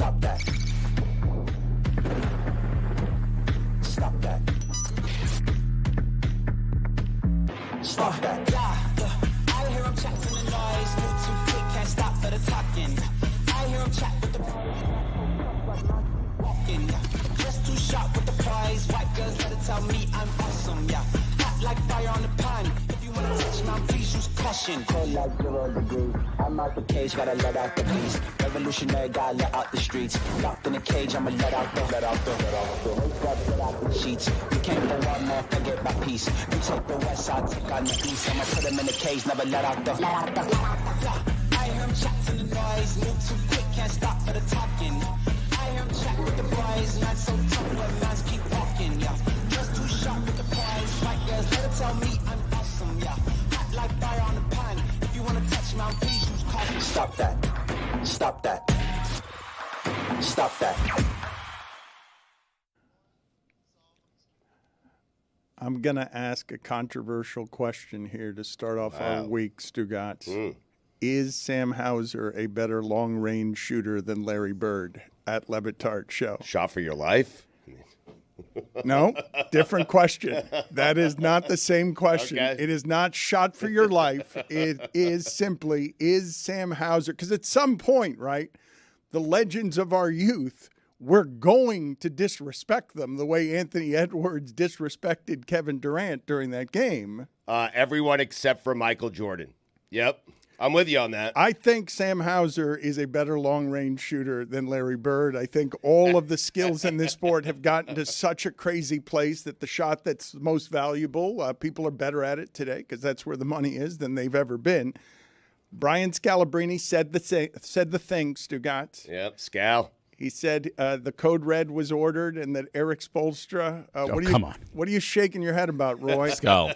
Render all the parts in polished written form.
Stop that. Stop that. Stop that. Yeah. I hear him chat from the noise. Move too quick, can't stop for the talking. I hear him chat with the walking. Just too sharp with the prize. White girls better tell me I'm awesome, yeah. Hot like fire on the pan. If you wanna touch my please use caution. Cold like 0 degrees. I'm out the cage, gotta let out the beast. Revolutionary, gotta let out the streets. Locked in a cage, I'ma let out the sheets. You can't go out, man, forget my peace. You take the west side, take on the east. I'ma put him in the cage, never let out the I hear him chat to the noise. Move too quick, can't stop for the talking. I hear him chat with the boys. Man so tough, but mans keep walking, yeah. Just too sharp with the prize. White girls better tell me I'm awesome, yeah. Hot like fire on the pan. If you wanna touch me, please use caution. Stop that. Stop that. Stop that. I'm going to ask a controversial question here to start off our week, Stugotz. Is Sam Hauser a better long-range shooter than Larry Bird at Le Batard Show? Shot for your life? No, different question. That is not the same question. Okay. It is not shot for your life. It is simply, is Sam Hauser, because at some point, right, the legends of our youth, we're going to disrespect them the way Anthony Edwards disrespected Kevin Durant during that game. Everyone except for Michael Jordan. Yep. I'm with you on that. I think Sam Hauser is a better long-range shooter than Larry Bird. I think all of the skills in this sport have gotten to such a crazy place that the shot that's most valuable, people are better at it today because that's where the money is than they've ever been. Brian Scalabrine said the thing, Stugotz. Yep, Scal. He said the code red was ordered and that Eric Spoelstra. Come on. What are you shaking your head about, Roy? Skull.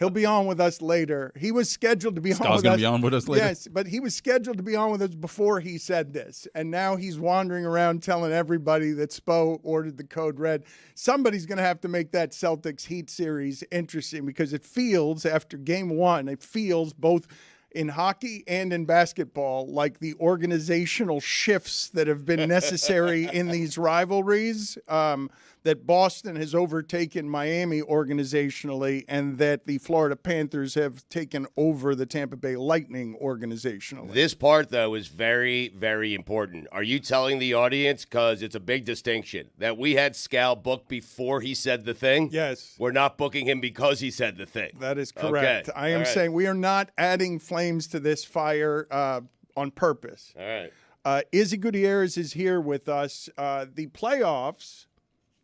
He'll be on with us later. He was scheduled to be on with us. Going to be on with us later? Yes, but he was scheduled to be on with us before he said this. And now he's wandering around telling everybody that Spo ordered the code red. Somebody's going to have to make that Celtics Heat series interesting because it feels, after game one, it feels both in hockey and in basketball like the organizational shifts that have been necessary in these rivalries, that Boston has overtaken Miami organizationally and that the Florida Panthers have taken over the Tampa Bay Lightning organizationally. This part, though, is very, very important. Are you telling the audience, because it's a big distinction, that we had Scal booked before he said the thing? Yes. We're not booking him because he said the thing. That is correct. Okay. I am saying we are not adding flames to this fire on purpose. All right. Izzy Gutierrez is here with us. The playoffs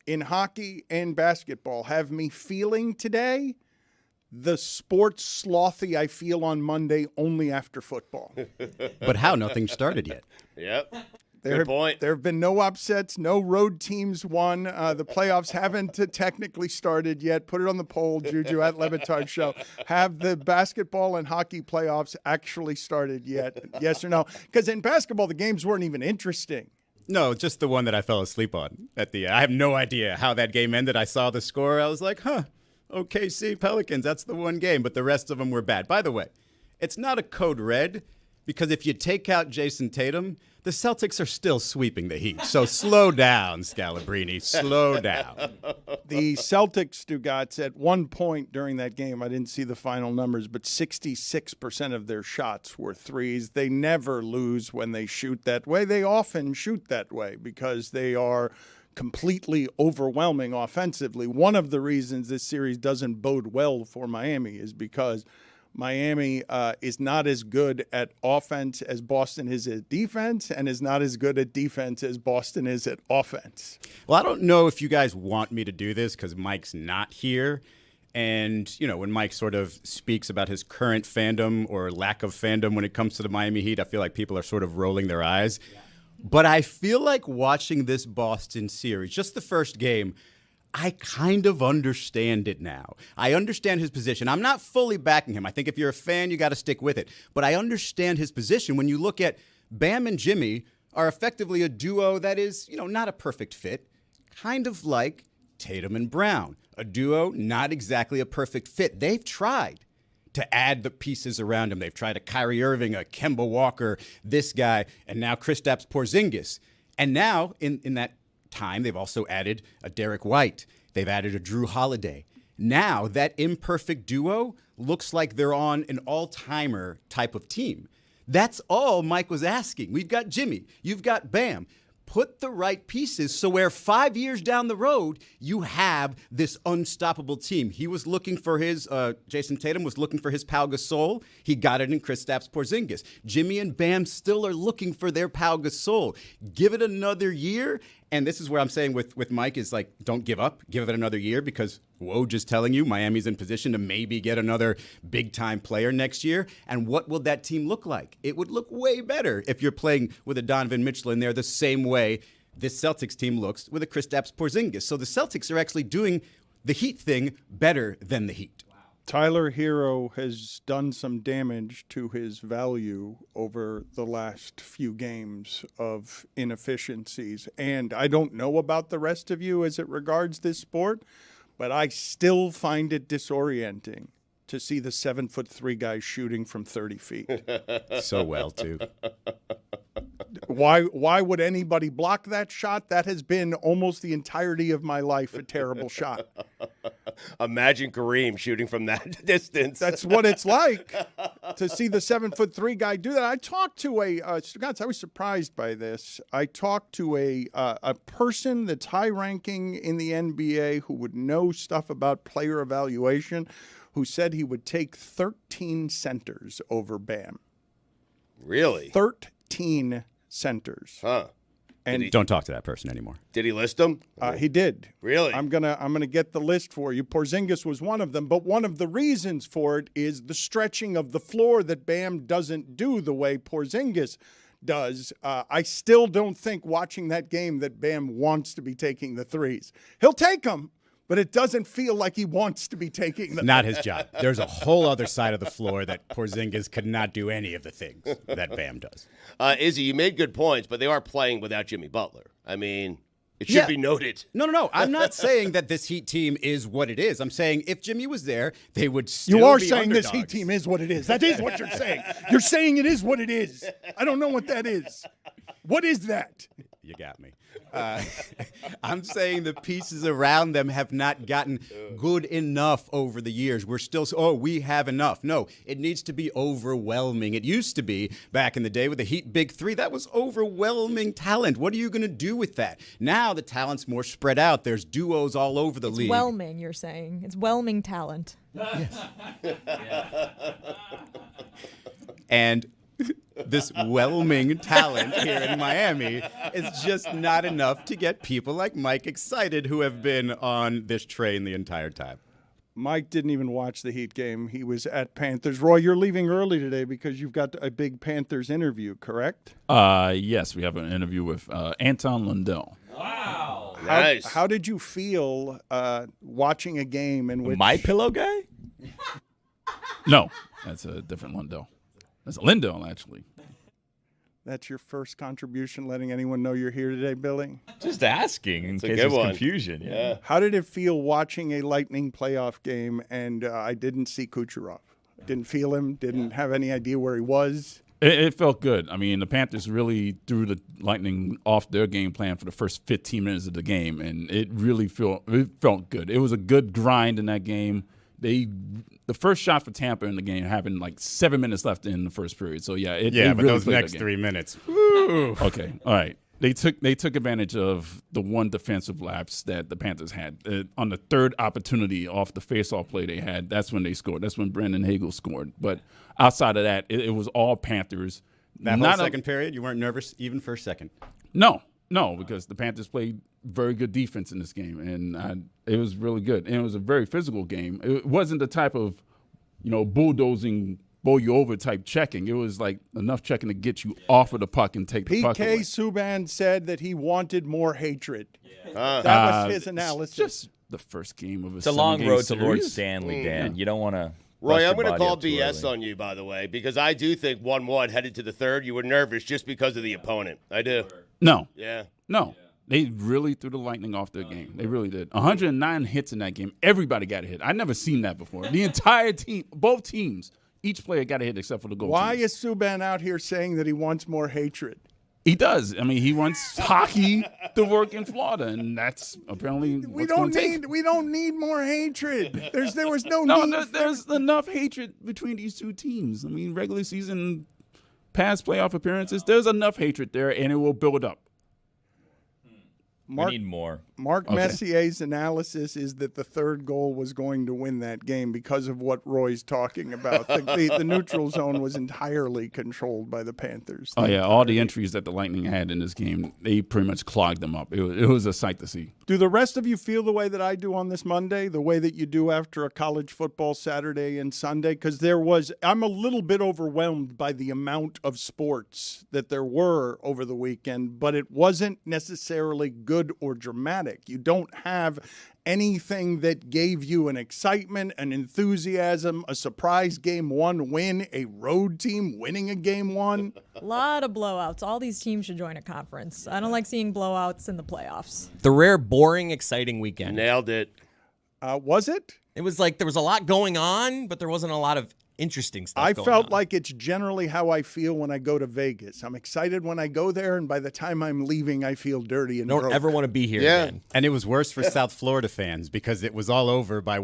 in hockey and basketball have me feeling today the sports slothy I feel on Monday only after football. But how? Nothing started yet. Yep. Good point. There have been no upsets. No road teams won. The playoffs haven't technically started yet. Put it on the poll, Juju, at Le Batard Show. Have the basketball and hockey playoffs actually started yet? Yes or no? Because in basketball, the games weren't even interesting. No, just the one that I fell asleep on at the. I have no idea how that game ended. I saw the score. I was like, OKC Pelicans. That's the one game, but the rest of them were bad. By the way, it's not a code red because if you take out Jason Tatum, the Celtics are still sweeping the Heat. So slow down, Scalabrine. Slow down. The Celtics, Stugotz, at one point during that game, I didn't see the final numbers, but 66% of their shots were threes. They never lose when they shoot that way. They often shoot that way because they are completely overwhelming offensively. One of the reasons this series doesn't bode well for Miami is because Miami is not as good at offense as Boston is at defense and is not as good at defense as Boston is at offense. Well, I don't know if you guys want me to do this because Mike's not here. And, you know, when Mike sort of speaks about his current fandom or lack of fandom when it comes to the Miami Heat, I feel like people are sort of rolling their eyes. Yeah. But I feel like watching this Boston series, just the first game, I kind of understand it now. I understand his position. I'm not fully backing him. I think if you're a fan, you got to stick with it. But I understand his position. When you look at Bam and Jimmy are effectively a duo that is, you know, not a perfect fit, kind of like Tatum and Brown, a duo not exactly a perfect fit. They've tried to add the pieces around him. They've tried a Kyrie Irving, a Kemba Walker, this guy, and now Kristaps Porzingis. And now, in that time, they've also added a Derek White. They've added a Drew Holiday. Now, that imperfect duo looks like they're on an all-timer type of team. That's all Mike was asking. We've got Jimmy. You've got Bam. Put the right pieces so where 5 years down the road, you have this unstoppable team. He was looking for his, Jason Tatum was looking for his Pau Gasol. He got it in Kristaps Porzingis. Jimmy and Bam still are looking for their Pau Gasol. Give it another year. And this is where I'm saying with Mike is like, don't give up. Give it another year because Woj is telling you Miami's in position to maybe get another big-time player next year. And what will that team look like? It would look way better if you're playing with a Donovan Mitchell in there the same way this Celtics team looks with a Kristaps Porzingis. So the Celtics are actually doing the Heat thing better than the Heat. Tyler Hero has done some damage to his value over the last few games of inefficiencies. And I don't know about the rest of you as it regards this sport, but I still find it disorienting to see the 7'3" guy shooting from 30 feet. So well, too. Why would anybody block that shot? That has been almost the entirety of my life a terrible shot. Imagine Kareem shooting from that distance. That's what it's like to see the 7'3" guy do that. I talked to Stugotz, I was surprised by this. I talked to a person that's high-ranking in the NBA who would know stuff about player evaluation, who said he would take 13 centers over Bam. Really? 13 centers. Huh. And Don't talk to that person anymore. Did he list them? He did. Really? I'm gonna get the list for you. Porzingis was one of them, but one of the reasons for it is the stretching of the floor that Bam doesn't do the way Porzingis does. I still don't think watching that game that Bam wants to be taking the threes. He'll take them, but it doesn't feel like he wants to be taking them. Not his job. There's a whole other side of the floor that Porzingis could not do any of the things that Bam does. Izzy, you made good points, but they are playing without Jimmy Butler. I mean, it should be noted. No. I'm not saying that this Heat team is what it is. I'm saying if Jimmy was there, they would still You are be saying underdogs. this Heat team is what it is. That is what you're saying. You're saying it is what it is. I don't know what that is. What is that? You got me. I'm saying the pieces around them have not gotten good enough over the years. We're still, we have enough. No, it needs to be overwhelming. It used to be back in the day with the Heat Big Three. That was overwhelming talent. What are you going to do with that? Now the talent's more spread out. There's duos all over the league. It's whelming, you're saying. It's whelming talent. Yes. And this whelming talent here in Miami is just not enough to get people like Mike excited who have been on this train the entire time. Mike didn't even watch the Heat game. He was at Panthers. Roy, you're leaving early today because you've got a big Panthers interview, correct? Yes, we have an interview with Anton Lundell. Wow. Nice. How did you feel watching a game in which My Pillow guy? No, that's a different Lundell. That's Lindell, actually. that's your first contribution, letting anyone know you're here today, Billy? Just asking in a case good there's one. confusion. Yeah. How did it feel watching a Lightning playoff game and I didn't see Kucherov? Didn't feel him, didn't have any idea where he was. It felt good. I mean, the Panthers really threw the Lightning off their game plan for the first 15 minutes of the game, and it felt good. It was a good grind in that game. The first shot for Tampa in the game happened like 7 minutes left in the first period. So But really those played next that game. 3 minutes. Woo. Okay, all right. They took advantage of the one defensive lapse that the Panthers had on the third opportunity off the faceoff play they had. That's when they scored. That's when Brandon Hagel scored. But outside of that, it was all Panthers. That whole second period, you weren't nervous even for a second? No, because the Panthers played very good defense in this game, and it was really good. And it was a very physical game. It wasn't the type of, bulldozing, bowl you over type checking. It was like enough checking to get you off of the puck and take the puck away. PK Subban said that he wanted more hatred. Huh. That was his analysis. It's just the first game of It's a long road to Lord Stanley, Mm. Dan. You don't want to. Roy, I'm going to call BS on you, by the way, because I do think 1-1 headed to the third. You were nervous just because of the opponent. I do. No. Yeah. No. They really threw the lightning off their game. They really did. 109 hits in that game. Everybody got a hit. I've never seen that before. The entire team, both teams, each player got a hit except for the goal. Why is Subban out here saying that he wants more hatred? He does. I mean, he wants hockey to work in Florida, and that's apparently We don't need more hatred. There was no need. There's enough hatred between these two teams. I mean, regular season, past playoff appearances, there's enough hatred there, and it will build up. We need more. Mark Messier's analysis is that the third goal was going to win that game because of what Roy's talking about. The neutral zone was entirely controlled by the Panthers. Oh, yeah. All the entries that the Lightning had in this game, they pretty much clogged them up. It was a sight to see. Do the rest of you feel the way that I do on this Monday, the way that you do after a college football Saturday and Sunday? Because I'm a little bit overwhelmed by the amount of sports that there were over the weekend, but it wasn't necessarily good or dramatic. You don't have anything that gave you an excitement, an enthusiasm, a surprise game one win, a road team winning a game one. A lot of blowouts. All these teams should join a conference. I don't like seeing blowouts in the playoffs. The rare, boring, exciting weekend. Nailed it. Was it? It was like there was a lot going on, but there wasn't a lot of interesting stuff I going felt on. like it's generally how I feel when I go to Vegas. I'm excited when I go there, and by the time I'm leaving, I feel dirty and Don't broke. ever want to be here again. And it was worse for South Florida fans because it was all over by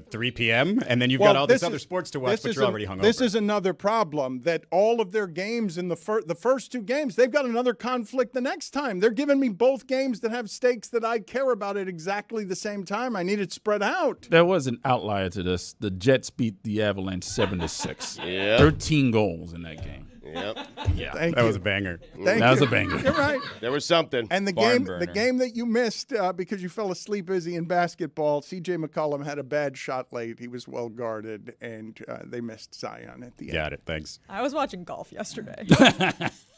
3 p.m. And then you've got all this other sports to watch, but you're already hungover. This is another problem, that all of their games in the first two games, they've got another conflict the next time. They're giving me both games that have stakes that I care about at exactly the same time. I need it spread out. There was an outlier to this. The Jets beat the Avalanche 7-6. Yep. 13 goals in that game. Yep. Yeah. That was a banger. Thank That was you. a banger. You're right. There was something. And the Barn game, burner. the game that you missed because you fell asleep busy in basketball, C.J. McCollum had a bad shot late. He was well guarded, and they missed Zion at the end. Got it. Thanks. I was watching golf yesterday.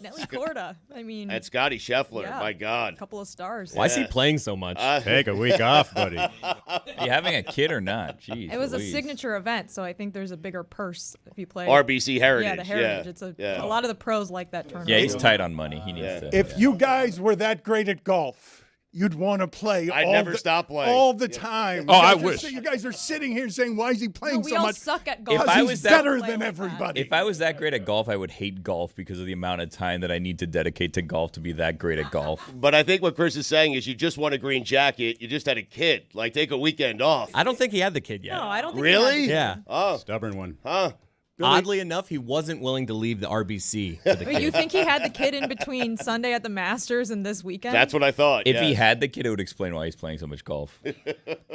Nelly Corda. I mean, And Scotty Scheffler. yeah, My God. a couple of stars. Why is he playing so much? Take a week off, buddy. Are you having a kid or not? Jeez, It was a Louise. signature event, so I think there's a bigger purse if you play. RBC Heritage. Yeah, the Heritage. Yeah. It's a lot of the pros like that tournament. Yeah, he's tight on money. He needs to. If you guys were that great at golf, you'd want to play. I'd never stop playing. all the time. Oh, I You guys are wish. You guys are sitting here saying, "Why is he playing we so all much?" suck at golf. If Because I he's was that- better Play than like that. everybody. If I was that great at golf, I would hate golf because of the amount of time that I need to dedicate to golf to be that great at golf. But I think what Chris is saying is you just won a green jacket. You just had a kid. Like, take a weekend off. I don't think he had the kid yet. No, I don't think Really? he Yeah. Oh, Stubborn one. huh. Oddly enough, he wasn't willing to leave the RBC for the Wait, kid. you think he had the kid in between Sunday at the Masters and this weekend? That's what I thought. If yeah. he had the kid, it would explain why he's playing so much golf.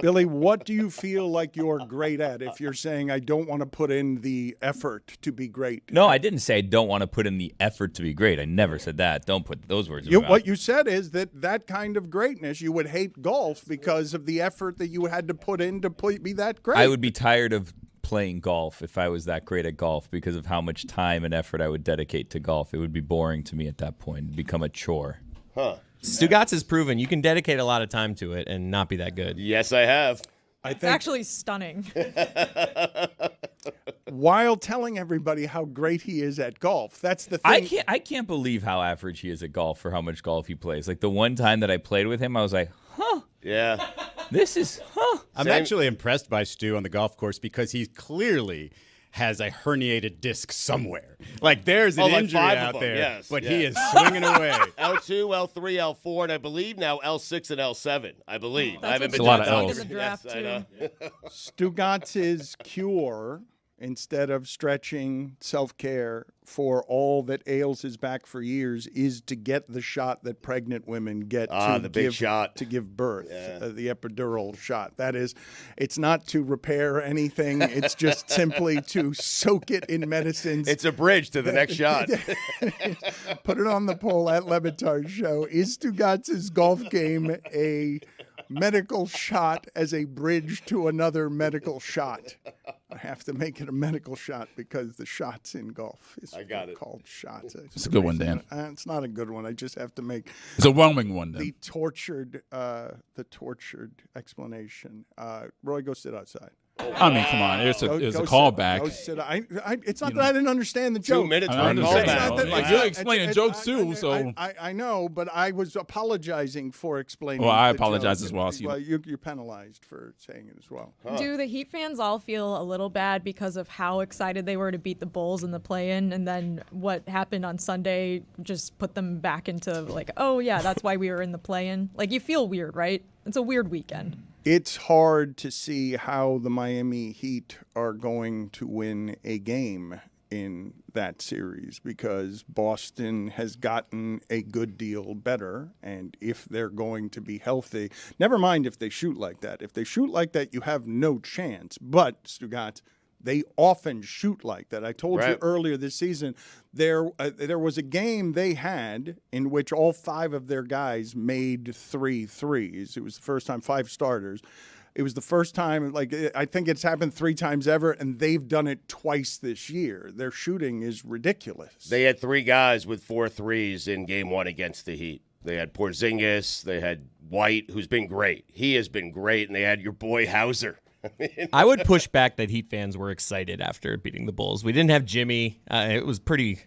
Billy, what do you feel like you're great at? If you're saying I don't want to put in the effort to be great. No, I didn't say I don't want to put in the effort to be great. I never said that. Don't put those words in my mouth. What you said is that kind of greatness, you would hate golf because of the effort that you had to put in to be that great. I would be tired of playing golf if I was that great at golf because of how much time and effort I would dedicate to golf. It would be boring to me at that point. It'd become a chore. Stugotz has proven you can dedicate a lot of time to it and not be that good. Yes, I have. It's actually stunning. While telling everybody how great he is at golf. That's the thing. I can't believe how average he is at golf for how much golf he plays. Like the one time that I played with him, I was like, Yeah. this is, I'm actually impressed by Stu on the golf course because he clearly has a herniated disc somewhere. Like there's an Oh, like injury 5 of out them, there, yes, but yeah. he is swinging away. L2, L3, L4, and I believe now L6 and L7. I believe. I haven't That's been what to you the need in doctor. the draft, Yes, I know. Stugotz's cure, instead of stretching self-care for all that ails his back for years, is to get the shot that pregnant women get The big shot. to give birth, the epidural shot. That is, it's not to repair anything. It's just simply to soak it in medicines. It's a bridge to the next shot. Put it on the poll at Le Batard Show. Is Stugotz's golf game a medical shot as a bridge to another medical shot? I have to make it a medical shot because the shots in golf is I got it. called shots. It's a good one, Dan. It's not a good one. I just have to make It's a whelming one, then. the tortured explanation. Roy, go sit outside. I mean, come on. It's a callback. It's not that I didn't understand the joke. 2 minutes for I a understand. callback. Like, you're explaining jokes too, so. I know, but I was apologizing for explaining. Well, I the apologize joke. as well. Well, you're penalized for saying it as well. Do the Heat fans all feel a little bad because of how excited they were to beat the Bulls in the play-in, and then what happened on Sunday just put them back into like, oh yeah, that's why we were in the play-in? Like, you feel weird, right? It's a weird weekend. It's hard to see how the Miami Heat are going to win a game in that series because Boston has gotten a good deal better. And if they're going to be healthy, never mind if they shoot like that. If they shoot like that, you have no chance. But, Stugotz, they often shoot like that. I told you earlier this season, there was a game they had in which all 5 of their guys made 3 threes. It was the first time, 5 starters. It was the first time, like, I think it's happened 3 times ever, and they've done it twice this year. Their shooting is ridiculous. They had 3 guys with 4 threes in game 1 against the Heat. They had Porzingis. They had White, who's been great. He has been great. And they had your boy Hauser. I would push back that Heat fans were excited after beating the Bulls. We didn't have Jimmy. It was pretty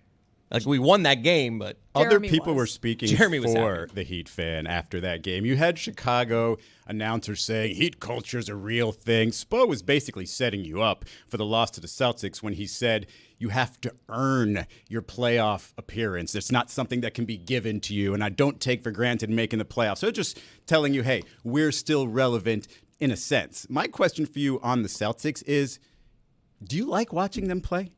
like we won that game, but other people were speaking was for the Heat fan after that game. You had Chicago announcers saying Heat culture is a real thing. Spo was basically setting you up for the loss to the Celtics when he said you have to earn your playoff appearance. It's not something that can be given to you, and I don't take for granted making the playoffs. So just telling you, hey, we're still relevant in a sense. My question for you on the Celtics is, do you like watching them play?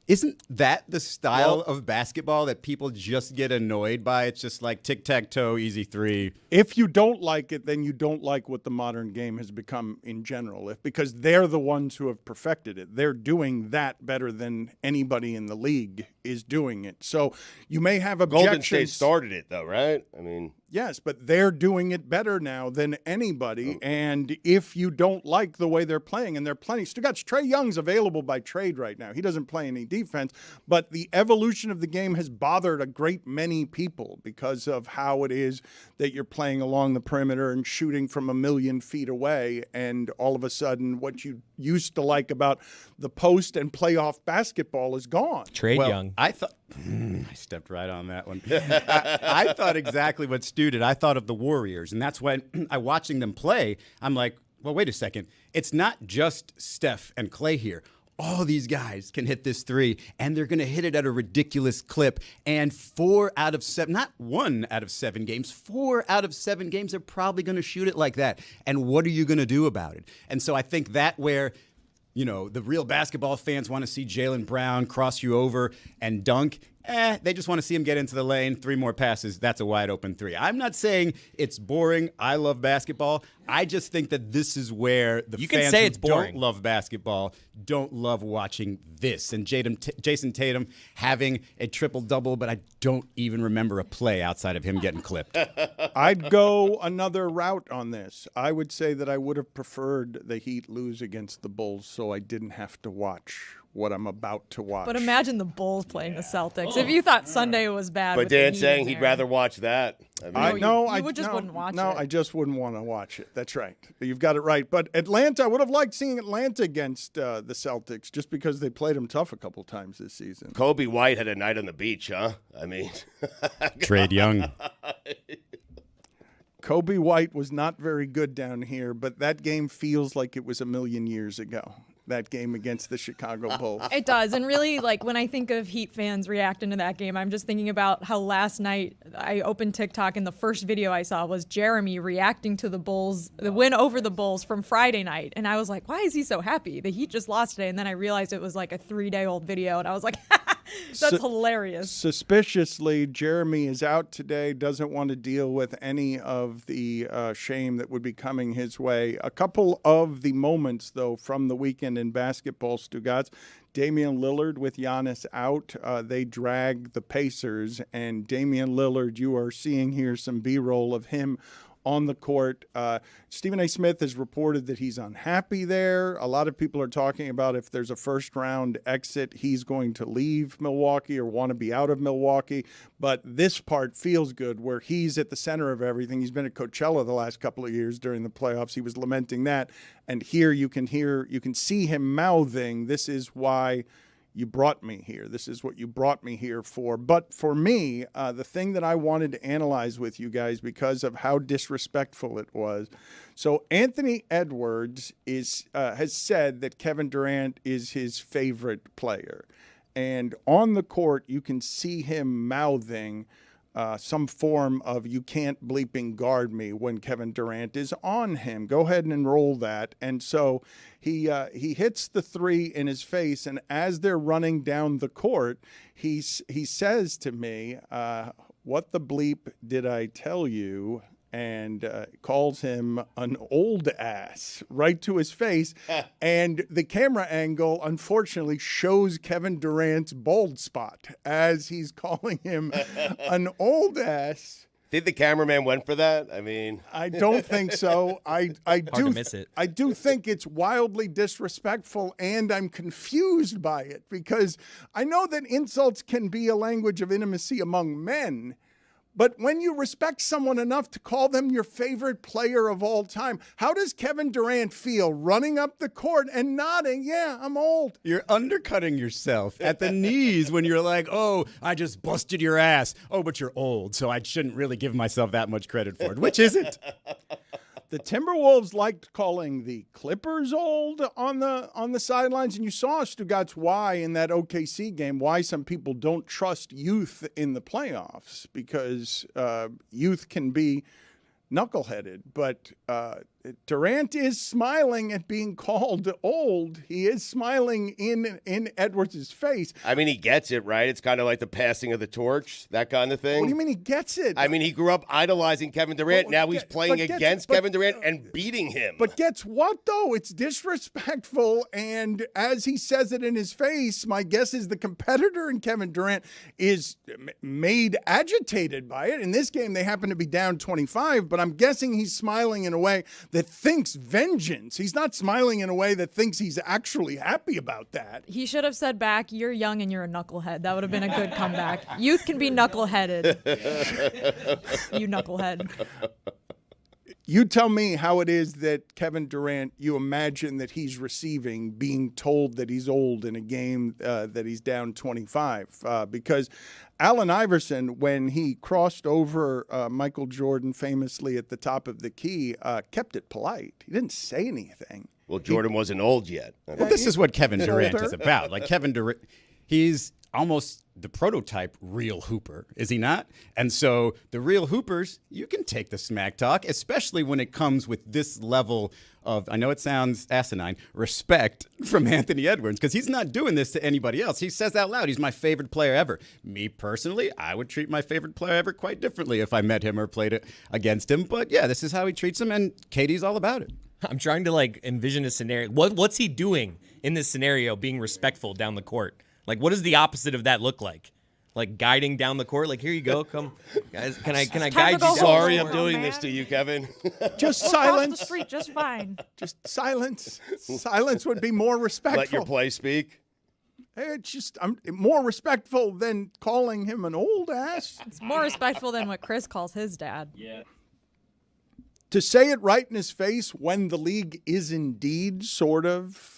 Isn't that the style of basketball that people just get annoyed by? It's just like tic-tac-toe, easy 3. If you don't like it, then you don't like what the modern game has become in general. Because they're the ones who have perfected it. They're doing that better than anybody in the league is doing it. So you may have objections. Golden State started it, though, right? I mean, yes, but they're doing it better now than anybody. And if you don't like the way they're playing, and they're plenty, Stugotz, Trae Young's available by trade right now. He doesn't play any defense, but the evolution of the game has bothered a great many people because of how it is that you're playing along the perimeter and shooting from a million feet away. And all of a sudden, what you used to like about the post and playoff basketball is gone. Trae Young. I thought I stepped right on that one. I thought exactly what Stu did. I thought of the Warriors, and that's when I watching them play. I'm like, well, wait a second. It's not just Steph and Clay here. All these guys can hit this 3, and they're going to hit it at a ridiculous clip. And 4 out of 7, not 1 out of 7 games, 4 out of 7 games are probably going to shoot it like that. And what are you going to do about it? And so I think that where, you know, the real basketball fans want to see Jaylen Brown cross you over and dunk. They just want to see him get into the lane, 3 more passes. That's a wide open 3. I'm not saying it's boring. I love basketball. I just think that this is where the fans who don't love basketball don't love watching this. And Jason Tatum having a triple-double, but I don't even remember a play outside of him getting clipped. I'd go another route on this. I would say that I would have preferred the Heat lose against the Bulls so I didn't have to watch what I'm about to watch. But imagine the Bulls playing the Celtics. If you thought Sunday was bad, but with the Dan's Heat saying in he'd there. rather watch that. I mean, you just wouldn't watch it. No, I just wouldn't want to watch it. That's right. You've got it right. But Atlanta, I would have liked seeing Atlanta against the Celtics just because they played them tough a couple times this season. Kobe White had a night on the beach, huh? I mean, Trade Young. Kobe White was not very good down here, but that game feels like it was a million years ago. That game against the Chicago Bulls. It does. And really, like, when I think of Heat fans reacting to that game, I'm just thinking about how last night I opened TikTok and the first video I saw was Jeremy reacting to the Bulls, the win over the Bulls from Friday night. And I was like, why is he so happy? The Heat just lost today. And then I realized it was like a 3-day-old video. And I was like, that's hilarious. Suspiciously, Jeremy is out today, doesn't want to deal with any of the shame that would be coming his way. A couple of the moments, though, from the weekend in basketball, Stugotz. Damian Lillard with Giannis out. They drag the Pacers, and Damian Lillard, you are seeing here some B-roll of him on the court. Stephen A. Smith has reported that he's unhappy there. A lot of people are talking about if there's a first-round exit, he's going to leave Milwaukee or want to be out of Milwaukee. But this part feels good, where he's at the center of everything. He's been at Coachella the last couple of years during the playoffs. He was lamenting that. And here you can see him mouthing, "This is why you brought me here. This is what you brought me here for." But for me, the thing that I wanted to analyze with you guys, because of how disrespectful it was. So Anthony Edwards has said that Kevin Durant is his favorite player. And on the court, you can see him mouthing some form of "you can't bleeping guard me" when Kevin Durant is on him. Go ahead and roll that. And so he hits the three in his face, and as they're running down the court, he says to me, "What the bleep did I tell you?" and calls him an old ass right to his face. And the camera angle, unfortunately, shows Kevin Durant's bald spot as he's calling him an old ass. Think the cameraman went for that? I mean, I don't think so. I do miss it. I do think it's wildly disrespectful, and I'm confused by it, because I know that insults can be a language of intimacy among men. But when you respect someone enough to call them your favorite player of all time, how does Kevin Durant feel running up the court and nodding, "Yeah, I'm old"? You're undercutting yourself at the knees when you're like, "Oh, I just busted your ass. Oh, but you're old, so I shouldn't really give myself that much credit for it." Which is it? The Timberwolves liked calling the Clippers old on the sidelines, and you saw, Stugotz, why in that OKC game, why some people don't trust youth in the playoffs, because youth can be knuckleheaded. But Durant is smiling at being called old. He is smiling in Edwards' face. I mean, he gets it, right? It's kind of like the passing of the torch, that kind of thing. What do you mean he gets it? I mean, he grew up idolizing Kevin Durant. Now he's playing against Kevin Durant and beating him. But guess what, though? It's disrespectful, and as he says it in his face, my guess is the competitor in Kevin Durant is made agitated by it. In this game, they happen to be down 25, but I'm guessing he's smiling in a way that thinks vengeance. He's not smiling in a way that thinks he's actually happy about that. He should have said back, "You're young and you're a knucklehead." That would have been a good comeback. Youth can be knuckleheaded. You knucklehead. You tell me how it is that Kevin Durant, you imagine that he's receiving being told that he's old in a game that he's down 25. Because Allen Iverson, when he crossed over Michael Jordan famously at the top of the key, kept it polite. He didn't say anything. Well, Jordan wasn't old yet. Well, this is what Kevin Durant is about. Like, Kevin Durant, he's almost the prototype real hooper, is he not? And so the real hoopers, you can take the smack talk, especially when it comes with this level of, I know it sounds asinine, respect from Anthony Edwards, because he's not doing this to anybody else. He says out loud, he's my favorite player ever. Me personally, I would treat my favorite player ever quite differently if I met him or played against him. But yeah, this is how he treats him, and Katie's all about it. I'm trying to envision a scenario. What's he doing in this scenario, being respectful down the court? Like, what does the opposite of that look like? Like guiding down the court? Like, here you go, come, guys. Can I guide you? Sorry, I'm doing this to you, Kevin. Just We'll silence. cross the street just fine. Just silence. Silence would be more respectful. Let your play speak. It's just, I'm more respectful than calling him an old ass. It's more respectful than what Chris calls his dad. Yeah. To say it right in his face when the league is indeed sort of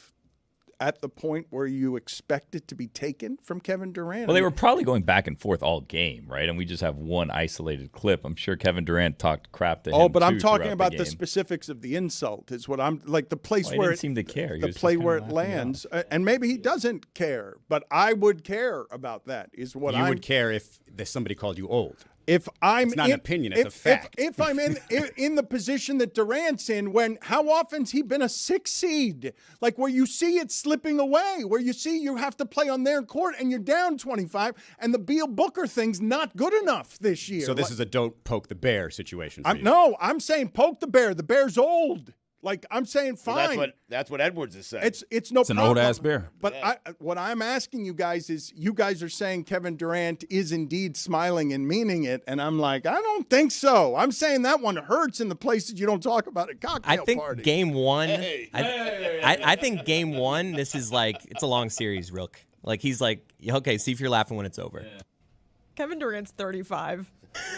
at the point where you expect it to be taken from Kevin Durant. Well, they were probably going back and forth all game, right? And we just have one isolated clip. I'm sure Kevin Durant talked crap to him. Oh, but I'm too talking about the the specifics of the insult. Is what I'm like the place Well, he where didn't seem to care. He the was just play kinda where it laughing lands, and maybe he doesn't care, but I would care about that. Is what You I would care if somebody called you old. If I'm It's not an opinion, it's a fact. If I'm in the position that Durant's in, when how often's he been a 6 seed? Like where you see it slipping away, where you see you have to play on their court and you're down 25, and the Beal Booker thing's not good enough this year. So this is a don't poke the bear situation for you. No, I'm saying poke the bear. The bear's old. Like, I'm saying fine. Well, that's what Edwards is saying. It's no It's an problem. old-ass bear. But what I'm asking you guys is, you guys are saying Kevin Durant is indeed smiling and meaning it, and I'm like, I don't think so. I'm saying that one hurts in the places you don't talk about at cocktail I think parties. game one. I think game one. This is like it's a long series, Rook. Like he's like, okay, see if you're laughing when it's over. Kevin Durant's 35.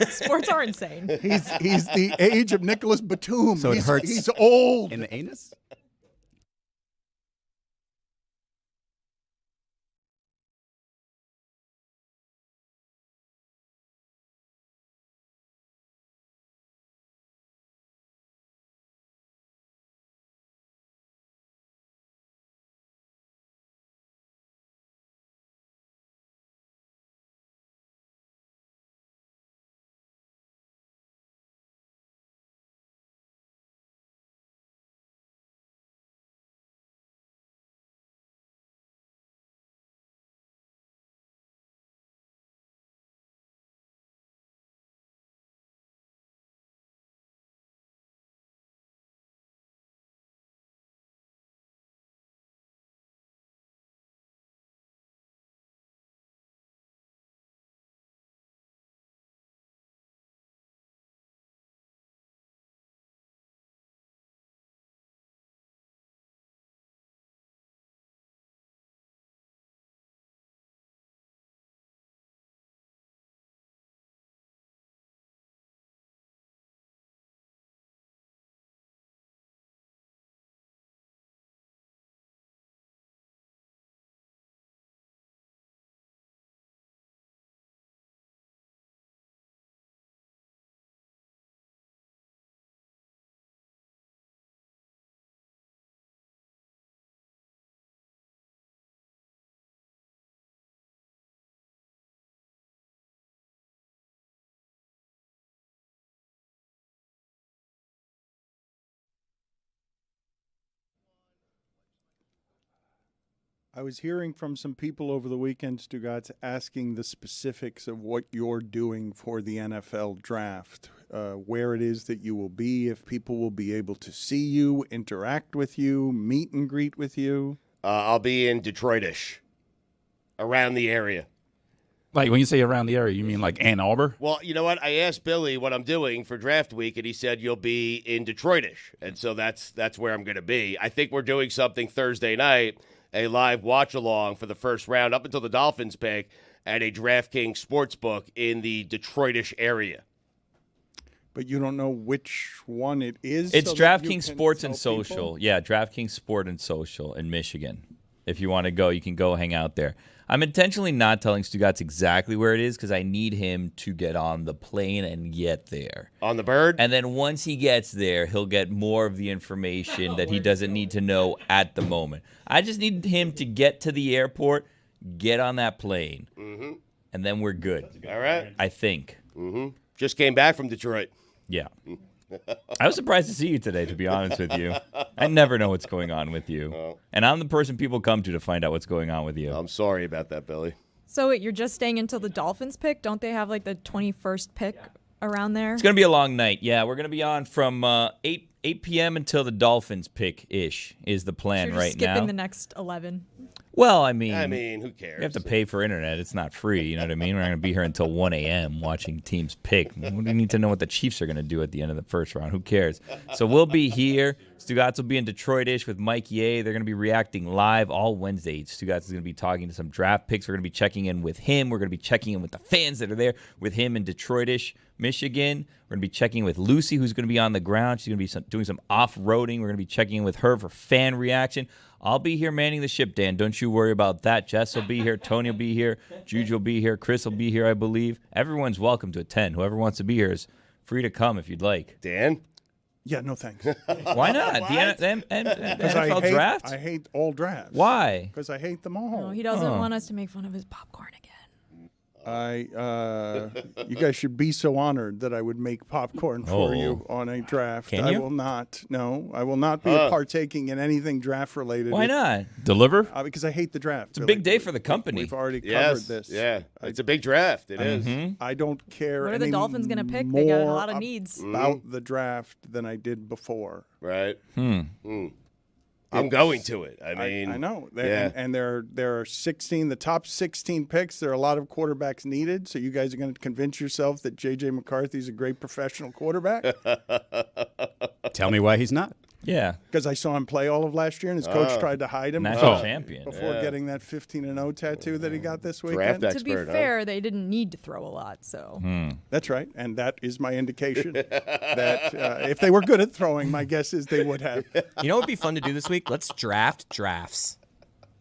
Sports are insane. He's the age of Nicholas Batum. So it hurts He's old. in the anus? I was hearing from some people over the weekend, Stugotz, asking the specifics of what you're doing for the NFL draft, where it is that you will be, if people will be able to see you, interact with you, meet and greet with you. I'll be in Detroit-ish, around the area. Like when you say around the area, you mean like Ann Arbor? Well, you know what? I asked Billy what I'm doing for draft week, and he said you'll be in Detroit-ish. And so that's where I'm going to be. I think we're doing something Thursday night, a live watch-along for the first round up until the Dolphins pick at a DraftKings sportsbook in the Detroit-ish area. But you don't know which one it is? It's so that you DraftKings can Sports tell and Social. people? Yeah, DraftKings Sport and Social in Michigan. If you want to go, you can go hang out there. I'm intentionally not telling Stugotz exactly where it is because I need him to get on the plane and get there. On the bird? And then once he gets there, he'll get more of the information that he doesn't need to know at the moment. I just need him to get to the airport, get on that plane, and then we're good. All right. I think. Just came back from Detroit. Yeah. I was surprised to see you today, to be honest with you. I never know what's going on with you. Oh. And I'm the person people come to find out what's going on with you. I'm sorry about that, Billy. So wait, you're just staying until the Dolphins pick? Don't they have like the 21st pick around there? It's going to be a long night. Yeah, we're going to be on from 8 p.m. until the Dolphins pick-ish is the plan So you're right just skipping now. the next 11. Well, I mean, Who cares? you have to pay for internet. It's not free. You know what I mean? We're not going to be here until 1 a.m. watching teams pick. We need to know what the Chiefs are going to do at the end of the first round. Who cares? So we'll be here. Stugotz will be in Detroit-ish with Mike Ye. They're going to be reacting live all Wednesday. Stugotz is going to be talking to some draft picks. We're going to be checking in with him. We're going to be checking in with the fans that are there with him in Detroit-ish, Michigan. We're going to be checking in with Lucy, who's going to be on the ground. She's going to be doing some off-roading. We're going to be checking in with her for fan reaction. I'll be here manning the ship, Dan. Don't you worry about that. Jess will be here. Tony will be here. Juju will be here. Chris will be here, I believe. Everyone's welcome to attend. Whoever wants to be here is free to come if you'd like. Dan? Yeah, no thanks. Why not? The NFL draft? I hate all drafts. Why? Because I hate them all. No, he doesn't want us to make fun of his popcorn again. You guys should be so honored that I would make popcorn for you on a draft. Can I you? will not. No, I will not be partaking in anything draft related. Why not? Deliver? Because I hate the draft. It's a big day for the company. We've already covered Yes. this. Yeah. It's a big draft. It is. I don't care. What are the any Dolphins going to pick? They got a lot of more needs. about the draft than I did before. Right. I'm going to it. I mean, I know. Yeah. And there are 16, the top 16 picks. There are a lot of quarterbacks needed. So you guys are going to convince yourself that J.J. McCarthy's a great professional quarterback? Tell me why he's not. Yeah. Because I saw him play all of last year, and his coach tried to hide him National before, champion. before getting that 15-0 tattoo that he got this Draft weekend. To be expert, huh? fair, they didn't need to throw a lot, so. That's right, and that is my indication that if they were good at throwing, my guess is they would have. You know what would be fun to do this week? Let's draft drafts.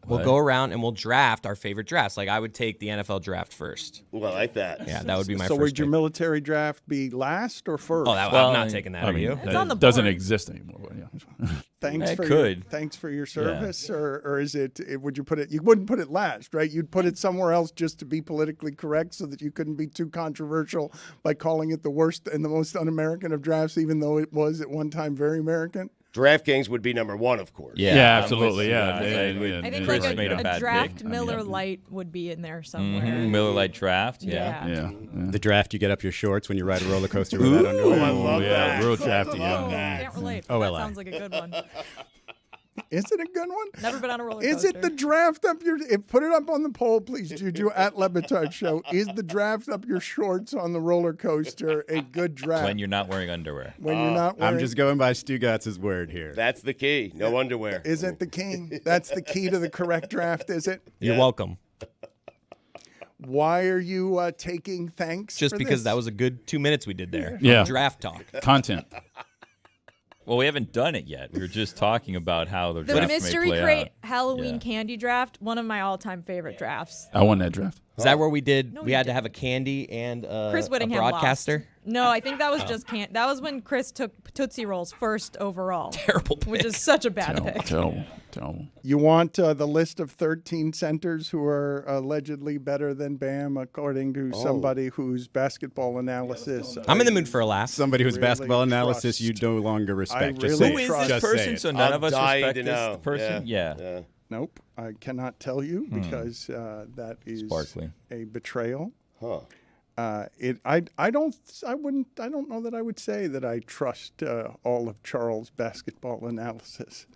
We'll go around and we'll draft our favorite drafts. Like I would take the NFL draft first. Well, I like that. Yeah, that would be my So first would your pick. military draft be last or first? Oh, I'm not taking that. I Are mean, you? It's on the doesn't board. exist anymore. But yeah. Thanks It for could. thanks for your service, or is it? Would you put it? You wouldn't put it last, right? You'd put it somewhere else just to be politically correct, so that you couldn't be too controversial by calling it the worst and the most un-American of drafts, even though it was at one time very American. DraftKings would be number one, of course. Yeah, I'm absolutely. with you Yeah. guys. I think Chris like made a a bad draft pick. Miller Lite would be in there somewhere. Miller Lite draft. Yeah. Yeah. The draft, you get up your shorts when you ride a roller coaster with that underwear. I love Yeah, that. real drafty. Oh, Yeah. can't relate. Oh, That LI. sounds like a good one. Is it a good one? Never been on a roller coaster. Is it the draft up your? Put it up on the poll, please, Juju at Le Batard Show. Is the draft up your shorts on the roller coaster a good draft? When you're not wearing underwear. When you're not wearing, I'm just going by Stugotz's word here. That's the key. No underwear. Isn't the key? That's the key to the correct draft, is it? You're welcome. Why are you taking thanks? Just for because this? that was a good 2 minutes we did there. Yeah. Draft talk. Content. Well, we haven't done it yet. We were just talking about how the The draft Mystery may play Crate out. Halloween Yeah. candy draft, one of my all-time favorite drafts. I won that draft. Is that where we did? No, we we had to didn't. have a candy and Chris a Whittingham broadcaster. lost. No, I think that was just that was when Chris took Tootsie Rolls first overall. Terrible pick. Which is such a bad pick. Terrible. You want the list of 13 centers who are allegedly better than Bam, according to somebody whose basketball analysis. I'm in the mood for a laugh. Somebody whose really basketball analysis trust. you no longer respect. Just really say it. Who is trust- this Just say person? it. So none I'm of us dying respect to this know. person. Yeah. Nope, I cannot tell you because that is Sparkly. a betrayal. Huh. I don't know that I would say that I trust all of Charles' basketball analysis.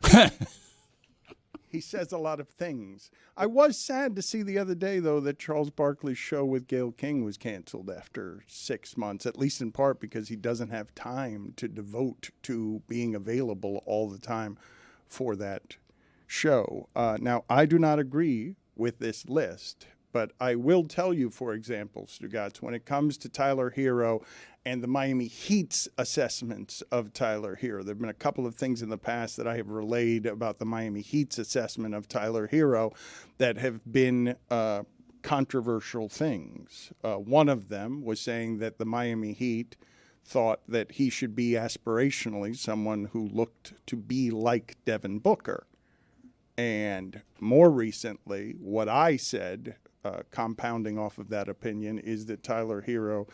He says a lot of things. I was sad to see the other day, though, that Charles Barkley's show with Gayle King was canceled after 6 months, at least in part because he doesn't have time to devote to being available all the time for that show. Now, I do not agree with this list, but I will tell you, for example, Stugotz, when it comes to Tyler Hero and the Miami Heat's assessments of Tyler Hero, there have been a couple of things in the past that I have relayed about the Miami Heat's assessment of Tyler Hero that have been controversial things. One of them was saying that the Miami Heat thought that he should be aspirationally someone who looked to be like Devin Booker. And more recently, what I said, compounding off of that opinion, is that Tyler Hero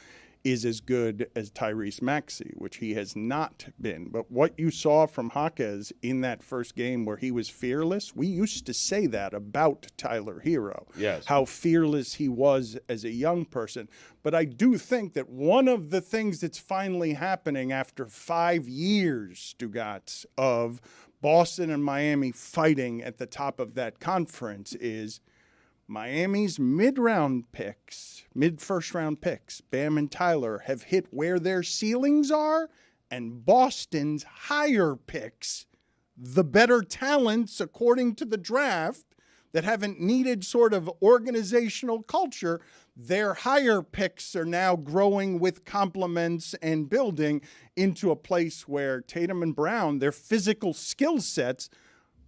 is as good as Tyrese Maxey, which he has not been. But what you saw from Jaquez in that first game where he was fearless, we used to say that about Tyler Hero. Yes. How fearless he was as a young person. But I do think that one of the things that's finally happening after 5 years, Stugotz, of Boston and Miami fighting at the top of that conference is Miami's mid-first round picks, Bam and Tyler, have hit where their ceilings are, and Boston's higher picks, the better talents according to the draft that haven't needed sort of organizational culture, their higher picks are now growing with complements and building into a place where Tatum and Brown, their physical skill sets,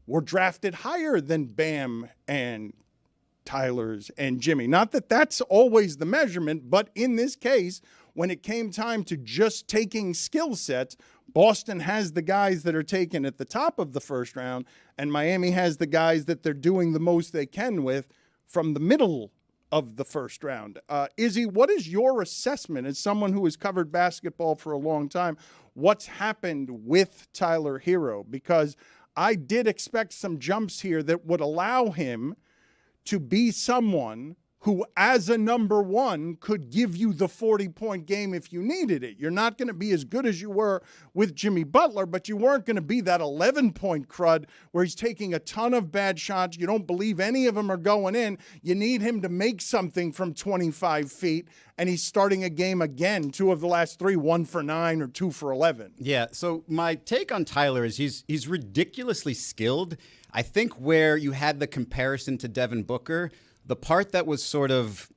were drafted higher than Bam and Tyler's and Jimmy. Not that that's always the measurement, but in this case, when it came time to just taking skill sets, Boston has the guys that are taken at the top of the first round, and Miami has the guys that they're doing the most they can with from the middle of the first round. Izzy, what is your assessment as someone who has covered basketball for a long time? What's happened with Tyler Hero? Because I did expect some jumps here that would allow him to be someone who, as a number one, could give you the 40-point game if you needed it. You're not going to be as good as you were with Jimmy Butler, but you weren't going to be that 11-point crud where he's taking a ton of bad shots. You don't believe any of them are going in. You need him to make something from 25 feet, and he's starting a game again. 2 of the last 3, 1 for 9 or 2 for 11. Yeah, so my take on Tyler is he's ridiculously skilled. I think where you had the comparison to Devin Booker, the part that was sort of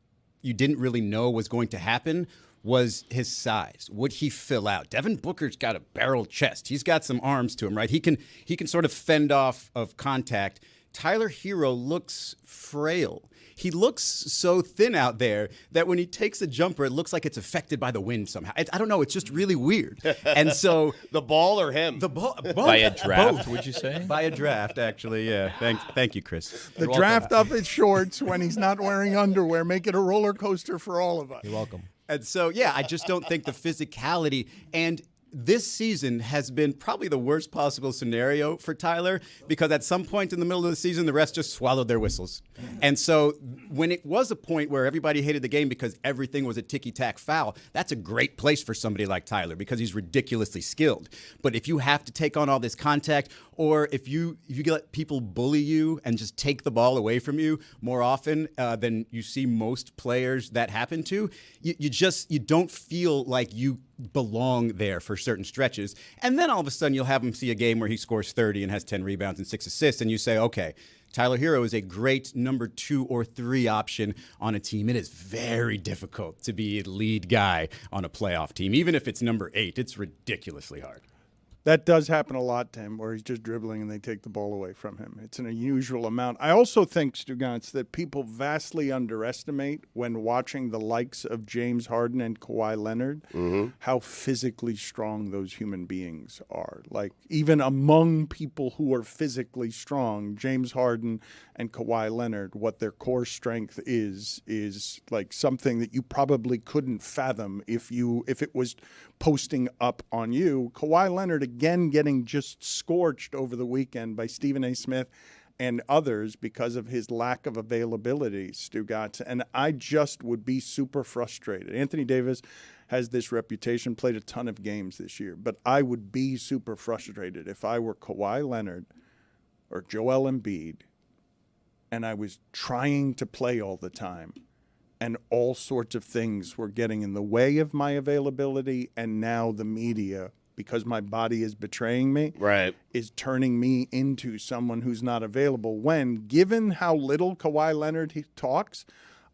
you didn't really know was going to happen was his size. Would he fill out? Devin Booker's got a barrel chest. He's got some arms to him, right? He can sort of fend off of contact. Tyler Hero looks frail. He looks so thin out there that when he takes a jumper, it looks like it's affected by the wind somehow. I don't know. It's just really weird. And so the ball or him? The ball. Both. By a draft, Both. would you say? By a draft, actually, yeah. Thank you, Chris. The draft of his shorts when he's not wearing underwear, make it a roller coaster for all of us. You're welcome. And so, yeah, I just don't think the physicality and this season has been probably the worst possible scenario for Tyler because at some point in the middle of the season, the rest just swallowed their whistles. And so when it was a point where everybody hated the game because everything was a ticky-tack foul, that's a great place for somebody like Tyler because he's ridiculously skilled. But if you have to take on all this contact or if you let people bully you and just take the ball away from you more often than you see most players that happen to, you don't feel like you belong there for certain stretches. And then all of a sudden you'll have him see a game where he scores 30 and has 10 rebounds and 6 assists, and you say, okay, Tyler Hero is a great number 2 or 3 option on a team. It is very difficult to be a lead guy on a playoff team. Even if it's number 8, it's ridiculously hard. That does happen a lot to him, where he's just dribbling and they take the ball away from him. It's an unusual amount. I also think, Stugotz, that people vastly underestimate when watching the likes of James Harden and Kawhi Leonard how physically strong those human beings are. Like, even among people who are physically strong, James Harden and Kawhi Leonard, what their core strength is like something that you probably couldn't fathom if it was posting up on you. Kawhi Leonard, again, getting just scorched over the weekend by Stephen A. Smith and others because of his lack of availability, Stugotz. And I just would be super frustrated. Anthony Davis has this reputation, played a ton of games this year, but I would be super frustrated if I were Kawhi Leonard or Joel Embiid and I was trying to play all the time. And all sorts of things were getting in the way of my availability, and now the media, because my body is betraying me, is turning me into someone who's not available. When, given how little Kawhi Leonard talks,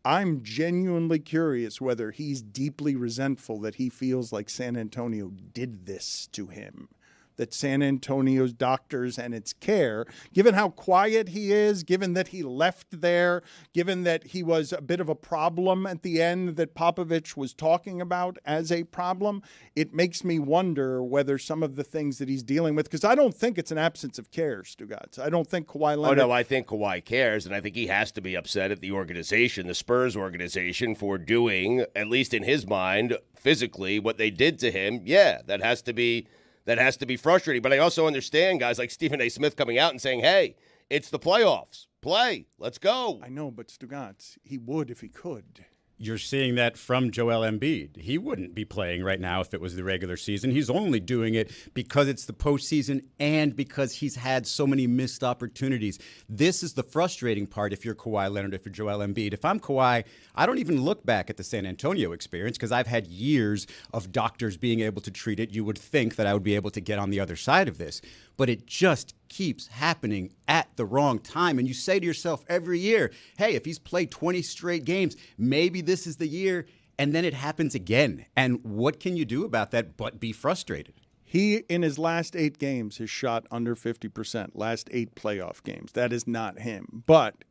I'm genuinely curious whether he's deeply resentful that he feels like San Antonio did this to him. That San Antonio's doctors and its care, given how quiet he is, given that he left there, given that he was a bit of a problem at the end that Popovich was talking about as a problem, it makes me wonder whether some of the things that he's dealing with, because I don't think it's an absence of care, Stugotz. I don't think Kawhi Leonard... Oh, no, I think Kawhi cares, and I think he has to be upset at the organization, the Spurs organization, for doing, at least in his mind, physically, what they did to him. Yeah, that has to be frustrating. But I also understand guys like Stephen A. Smith coming out and saying, hey, it's the playoffs. Play. Let's go. I know, but Stugotz, he would if he could. You're seeing that from Joel Embiid. He wouldn't be playing right now if it was the regular season. He's only doing it because it's the postseason and because he's had so many missed opportunities. This is the frustrating part if you're Kawhi Leonard, if you're Joel Embiid. If I'm Kawhi, I don't even look back at the San Antonio experience because I've had years of doctors being able to treat it. You would think that I would be able to get on the other side of this, but it just keeps happening at the wrong time. And you say to yourself every year, hey, if he's played 20 straight games, maybe this is the year, and then it happens again. And what can you do about that but be frustrated? He, in his last 8 games, has shot under 50%, last 8 playoff games. That is not him. But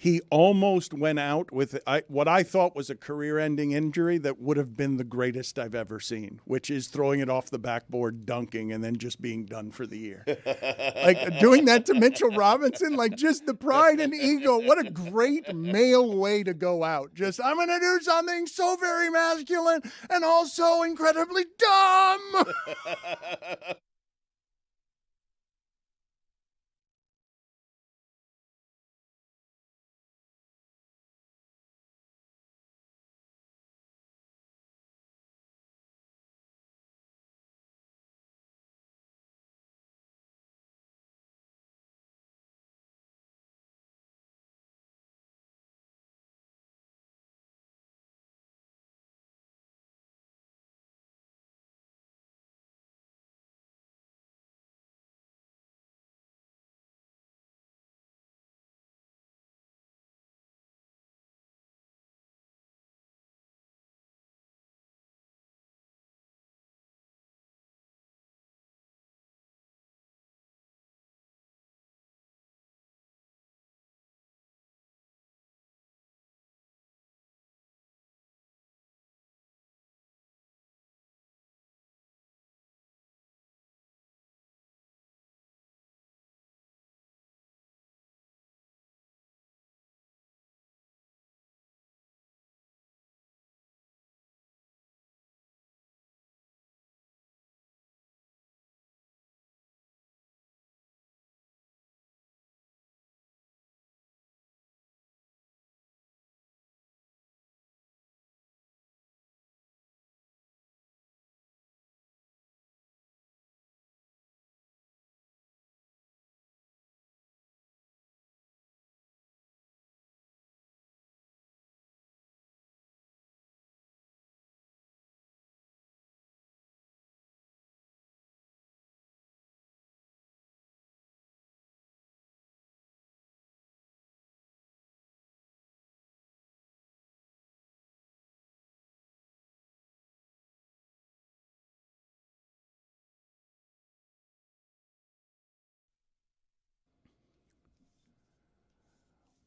He almost went out with what I thought was a career-ending injury that would have been the greatest I've ever seen, which is throwing it off the backboard, dunking, and then just being done for the year. Like doing that to Mitchell Robinson, like just the pride and ego. What a great male way to go out. Just, I'm going to do something so very masculine and also incredibly dumb.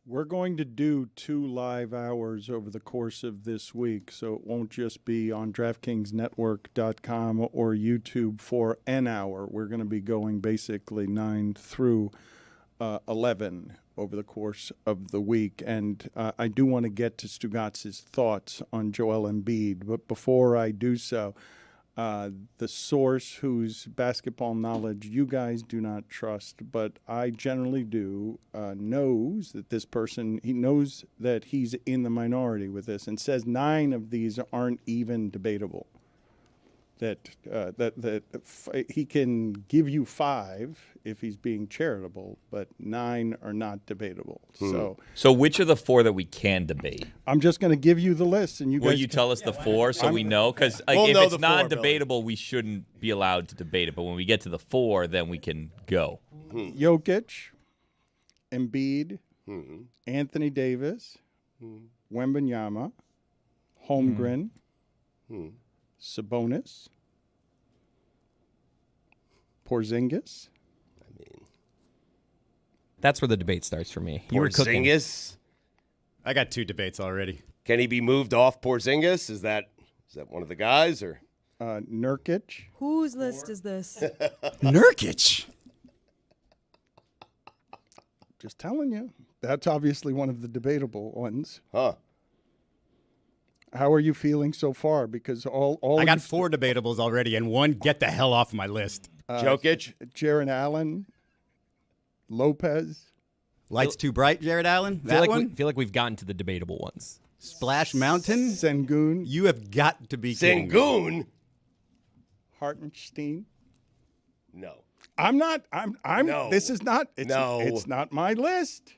We're going to do 2 live hours over the course of this week, so it won't just be on DraftKingsNetwork.com or YouTube for an hour. We're going to be going basically 9 through 11 over the course of the week. And I do want to get to Stugotz's thoughts on Joel Embiid, but before I do so, the source whose basketball knowledge you guys do not trust, but I generally do, knows that this person, he knows that he's in the minority with this and says 9 of these aren't even debatable. That he can give you 5 if he's being charitable, but 9 are not debatable. So which are the 4 that we can debate? I'm just going to give you the list, and Will you tell us the 4 so we know? Because We'll if know it's the 4, non-debatable, we shouldn't be allowed to debate it. But when we get to the 4, then we can go. Jokic, Embiid, Anthony Davis, Wembenyama, Holmgren, Sabonis, Porzingis. That's where the debate starts for me. You were cooking. Porzingis? I got 2 debates already. Can he be moved off Porzingis? Is that one of the guys or Nurkic. Whose list is this? Nurkic. Just telling you. That's obviously one of the debatable ones. Huh? How are you feeling so far? Because all I of got you- 4 debatables already, and 1, get the hell off my list. Jokic? Jaron Allen, Lopez. Lights too bright, Jared Allen. I That one. feel like we've gotten to the debatable ones. Splash Mountain. Sengun, You have got to be kidding me. Sengun? Hartenstein. No. I'm not. I'm. No. This is not. It's, No. It's not my list.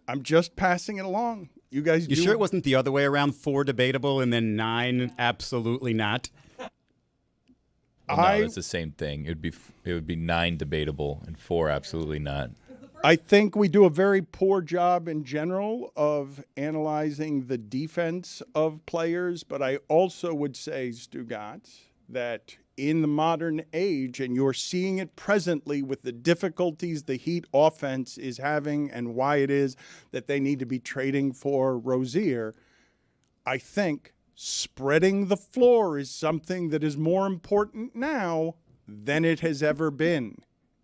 I'm just passing it along. You guys. You do. sure it wasn't the other way around? 4 debatable and then 9 absolutely not. Well, no, it's the same thing. It would be 9 debatable and 4 absolutely not. I think we do a very poor job in general of analyzing the defense of players, but I also would say, Stugotz, that in the modern age, and you're seeing it presently with the difficulties the Heat offense is having and why it is that they need to be trading for Rozier, I think spreading the floor is something that is more important now than it has ever been.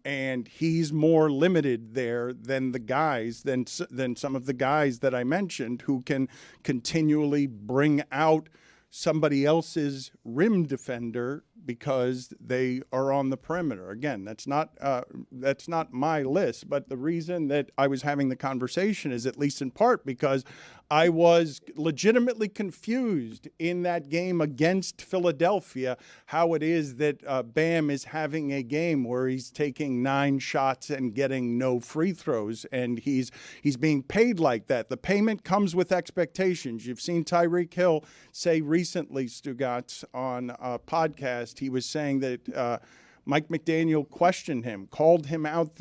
And he's more limited there than the guys, than some of the guys that I mentioned who can continually bring out somebody else's rim defender because they are on the perimeter. Again, that's not my list, but the reason that I was having the conversation is at least in part because I was legitimately confused in that game against Philadelphia how it is that Bam is having a game where he's taking 9 shots and getting no free throws, and he's being paid like that. The payment comes with expectations. You've seen Tyreek Hill say recently, Stugotz, on a podcast, he was saying that Mike McDaniel questioned him, called him out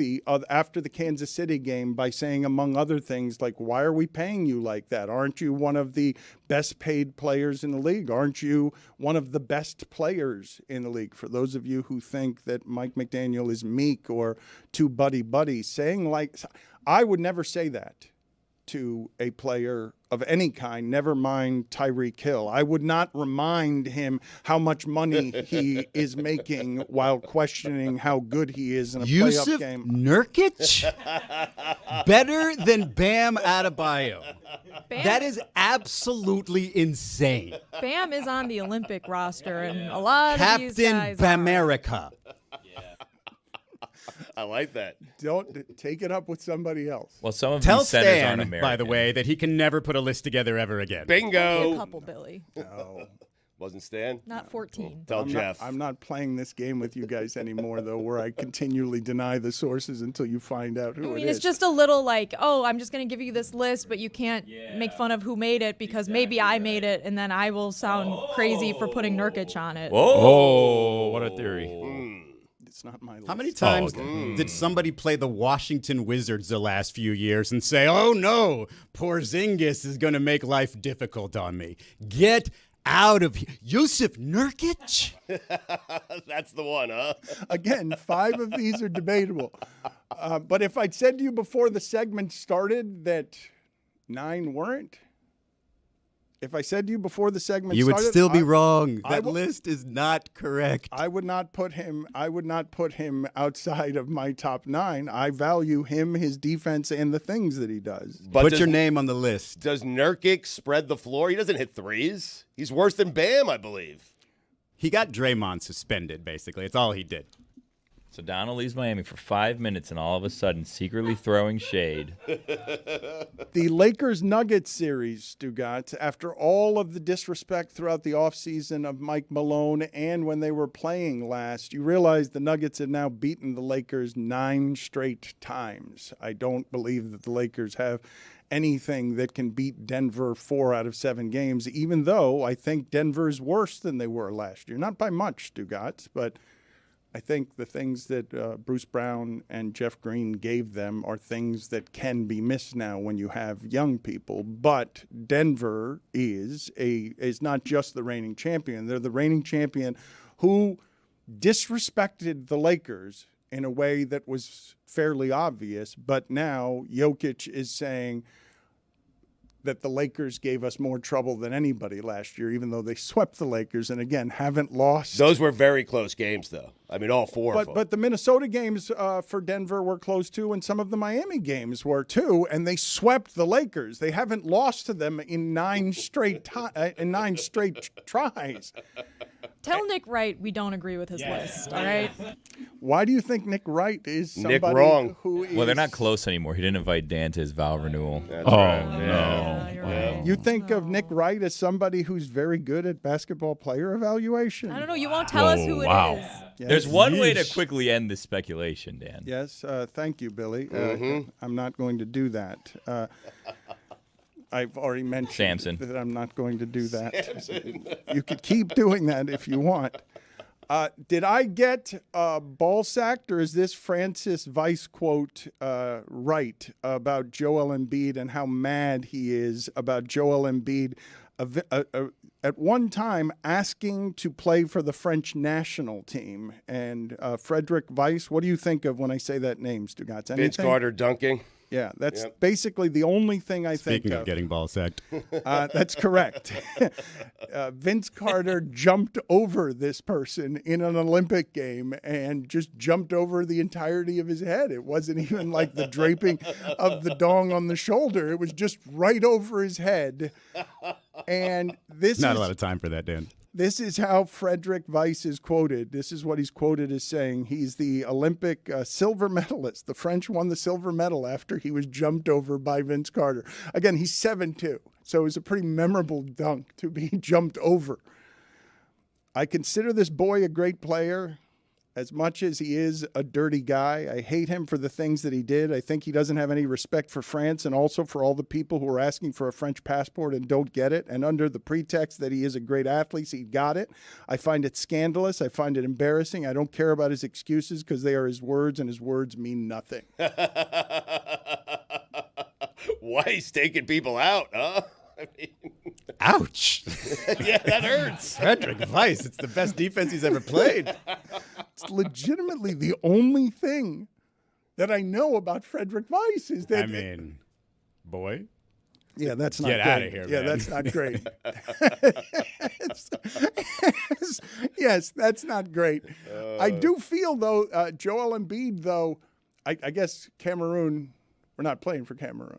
after the Kansas City game by saying, among other things, like, why are we paying you like that? Aren't you one of the best paid players in the league? Aren't you one of the best players in the league? For those of you who think that Mike McDaniel is meek or too buddy-buddy, saying like, I would never say that to a player of any kind, never mind Tyreek Hill. I would not remind him how much money he is making while questioning how good he is in a playoff game. Nurkic? Better than Bam Adebayo. That is absolutely insane. Bam is on the Olympic roster, and a lot Captain of these guys Bamerica. I like that. Don't take it up with somebody else. Well, some of Tell these centers aren't Stan, American. by the way, that he can never put a list together ever again. A Bingo. couple, Billy. No. Wasn't Stan? Not 14. Tell Jeff. I'm not playing this game with you guys anymore, though, where I continually deny the sources until you find out who I it mean, is. it's just a little like, oh, I'm just going to give you this list, but you can't make fun of who made it because maybe I made it, and then I will sound crazy for putting Nurkic on it. Oh, what a theory. It's not my list. How many times did somebody play the Washington Wizards the last few years and say, oh no, Porzingis is going to make life difficult on me? Get out of here. Yusuf Nurkic? That's the one, huh? Again, 5 of these are debatable. But if I'd said to you before the segment started that 9 weren't, if I said to you before the segment You would started, still be wrong. I That will- list is not correct. I would not put him outside of my top 9. I value him, his defense, and the things that he does. But Put does, your name on the list. does Nurkic spread the floor? He doesn't hit threes. He's worse than Bam, I believe. He got Draymond suspended, basically. It's all he did. So Donald leaves Miami for 5 minutes, and all of a sudden, secretly throwing shade. The Lakers-Nuggets series, Stugotz, after all of the disrespect throughout the offseason of Mike Malone and when they were playing last, you realize the Nuggets have now beaten the Lakers 9 straight times. I don't believe that the Lakers have anything that can beat Denver 4 out of 7 games, even though I think Denver's worse than they were last year. Not by much, Stugotz, but I think the things that Bruce Brown and Jeff Green gave them are things that can be missed now when you have young people. But Denver is not just the reigning champion. They're the reigning champion who disrespected the Lakers in a way that was fairly obvious. But now Jokic is saying that the Lakers gave us more trouble than anybody last year, even though they swept the Lakers and, again, haven't lost. Those were very close games, though. I mean, all 4 of them. But the Minnesota games for Denver were close, too, and some of the Miami games were, too, and they swept the Lakers. They haven't lost to them in 9 straight tries. Tell Nick Wright we don't agree with his list, all right? Why do you think Nick Wright is somebody Nick wrong. who is... Well, they're not close anymore. He didn't invite Dan to his vow renewal. That's Oh, right. no. You're right. You think of Nick Wright as somebody who's very good at basketball player evaluation? I don't know. You won't tell us who wow. it is. Yes. There's one way to quickly end this speculation, Dan. Yes, thank you, Billy. I'm not going to do that. I've already mentioned Samson. that I'm not going to do that. You could keep doing that if you want. Did I get ball sacked, or is this Francis Weiss quote right about Joel Embiid and how mad he is about Joel Embiid at one time asking to play for the French national team. And Frederick Weiss, what do you think of when I say that name, Stugotz? Vince Carter dunking. Yeah, that's basically the only thing I think Speaking of getting ball sacked. That's correct. Vince Carter jumped over this person in an Olympic game and just jumped over the entirety of his head. It wasn't even like the draping of the dong on the shoulder. It was just right over his head. And this Not a lot of time for that, Dan. This is how Frederick Weiss is quoted. This is what he's quoted as saying. He's the Olympic silver medalist. The French won the silver medal after he was jumped over by Vince Carter. Again, he's 7'2", so it was a pretty memorable dunk to be jumped over. I consider this boy a great player. As much as he is a dirty guy, I hate him for the things that he did. I think he doesn't have any respect for France and also for all the people who are asking for a French passport and don't get it. And under the pretext that he is a great athlete, he got it. I find it scandalous. I find it embarrassing. I don't care about his excuses because they are his words, and his words mean nothing. Why he's taking people out, huh? I mean, Ouch. yeah, that hurts. Frederick Weiss, it's the best defense he's ever played. It's legitimately the only thing that I know about Frederick Weiss is that. I mean, boy. Yeah, that's not Get great. out of here, Yeah, man. that's not great. Yes, that's not great. I do feel, though, Joel Embiid, though, I guess Cameroon, we're not playing for Cameroon.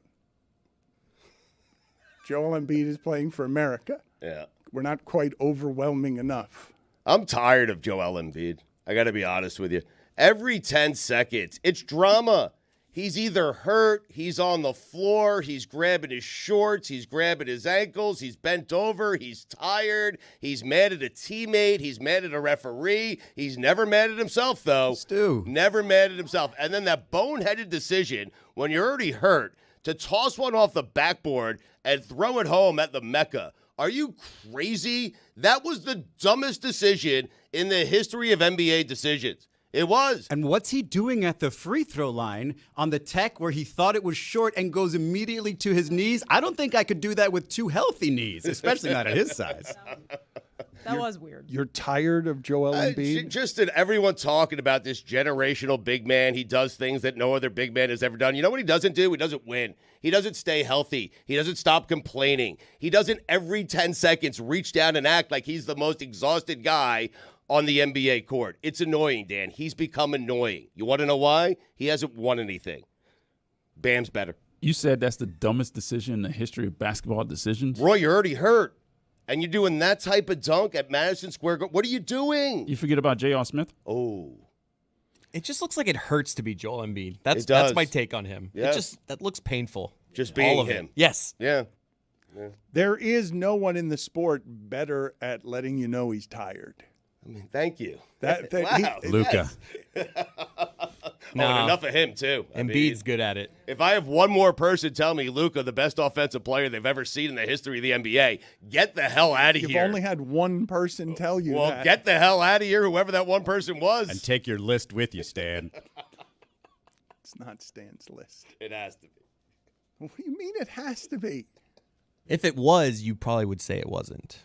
Joel Embiid is playing for America. Yeah. We're not quite overwhelming enough. I'm tired of Joel Embiid. I got to be honest with you. Every 10 seconds, it's drama. He's either hurt, he's on the floor, he's grabbing his shorts, he's grabbing his ankles, he's bent over, he's tired, he's mad at a teammate, he's mad at a referee. He's never mad at himself, though. Stu. Never mad at himself. And then that boneheaded decision, when you're already hurt, to toss one off the backboard and throw it home at the Mecca. Are you crazy? That was the dumbest decision in the history of NBA decisions. It was. And what's he doing at the free throw line on the tech where he thought it was short and goes immediately to his knees? I don't think I could do that with two healthy knees, especially not at his size. That was weird. You're tired of Joel Embiid? Just that everyone talking about this generational big man. He does things that no other big man has ever done. You know what he doesn't do? He doesn't win. He doesn't stay healthy. He doesn't stop complaining. He doesn't every 10 seconds reach down and act like he's the most exhausted guy on the NBA court. It's annoying, Dan. He's become annoying. You want to know why? He hasn't won anything. Bam's better. You said that's the dumbest decision in the history of basketball decisions? Roy, you're already hurt. And you're doing that type of dunk at Madison Square Garden. What are you doing? You forget about J.R. Smith? Oh. It just looks like it hurts to be Joel Embiid. It does. That's my take on him. Yes. That looks painful. Just being All of him. it. Yes. Yeah. There is no one in the sport better at letting you know he's tired. I mean, thank you. Wow. Luka. No. And enough of him, too. Embiid's good at it. If I have one more person tell me Luka, the best offensive player they've ever seen in the history of the NBA, get the hell out of You've here. only had one person tell you Well, that. get the hell out of here, whoever that one person was. And take your list with you, Stan. It's not Stan's list. It has to be. What do you mean it has to be? If it was, you probably would say it wasn't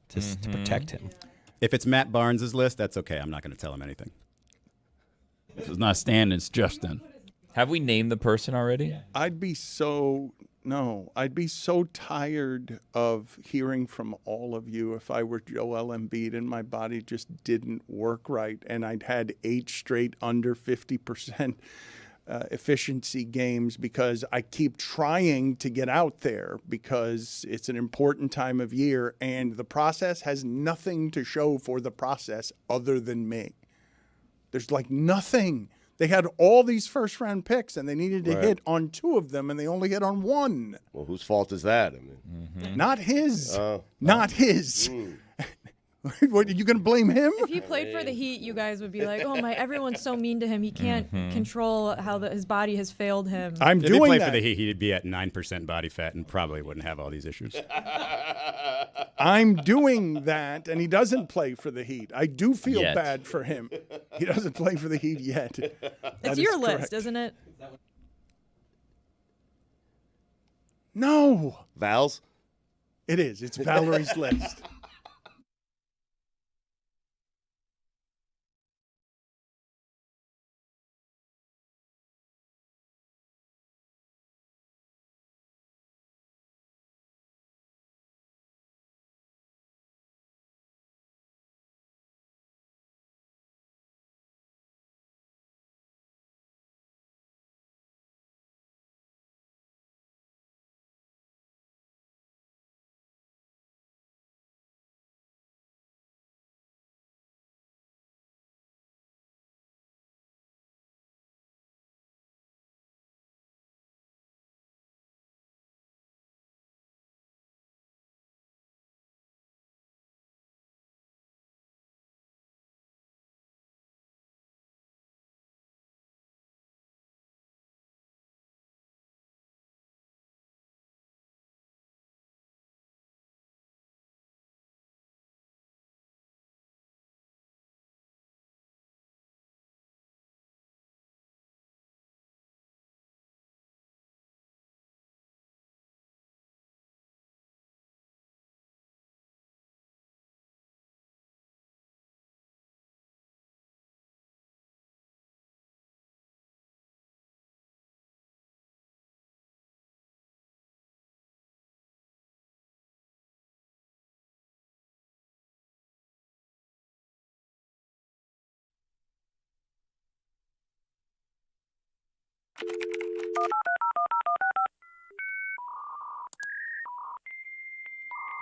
to protect him. If it's Matt Barnes' list, that's okay. I'm not going to tell him anything. This is not Stan, it's Justin. Have we named the person already? I'd be so tired of hearing from all of you if I were Joel Embiid and my body just didn't work right and I'd had 8 straight under 50% efficiency games because I keep trying to get out there because it's an important time of year and the process has nothing to show for the process other than me. There's like nothing. They had all these first-round picks, and they needed to hit on 2 of them, and they only hit on 1. Well, whose fault is that? I mean, Not his. Not his. What, are you going to blame him? If he played for the Heat, you guys would be like, "Oh my, everyone's so mean to him. He can't control how his body has failed him." I'm If he doing played that. for the Heat, he'd be at 9% body fat and probably wouldn't have all these issues. I'm doing that, and he doesn't play for the Heat. I do feel Yet. bad for him. He doesn't play for the Heat yet. It's your list, isn't it? No. Val's? It is. It's Valerie's list.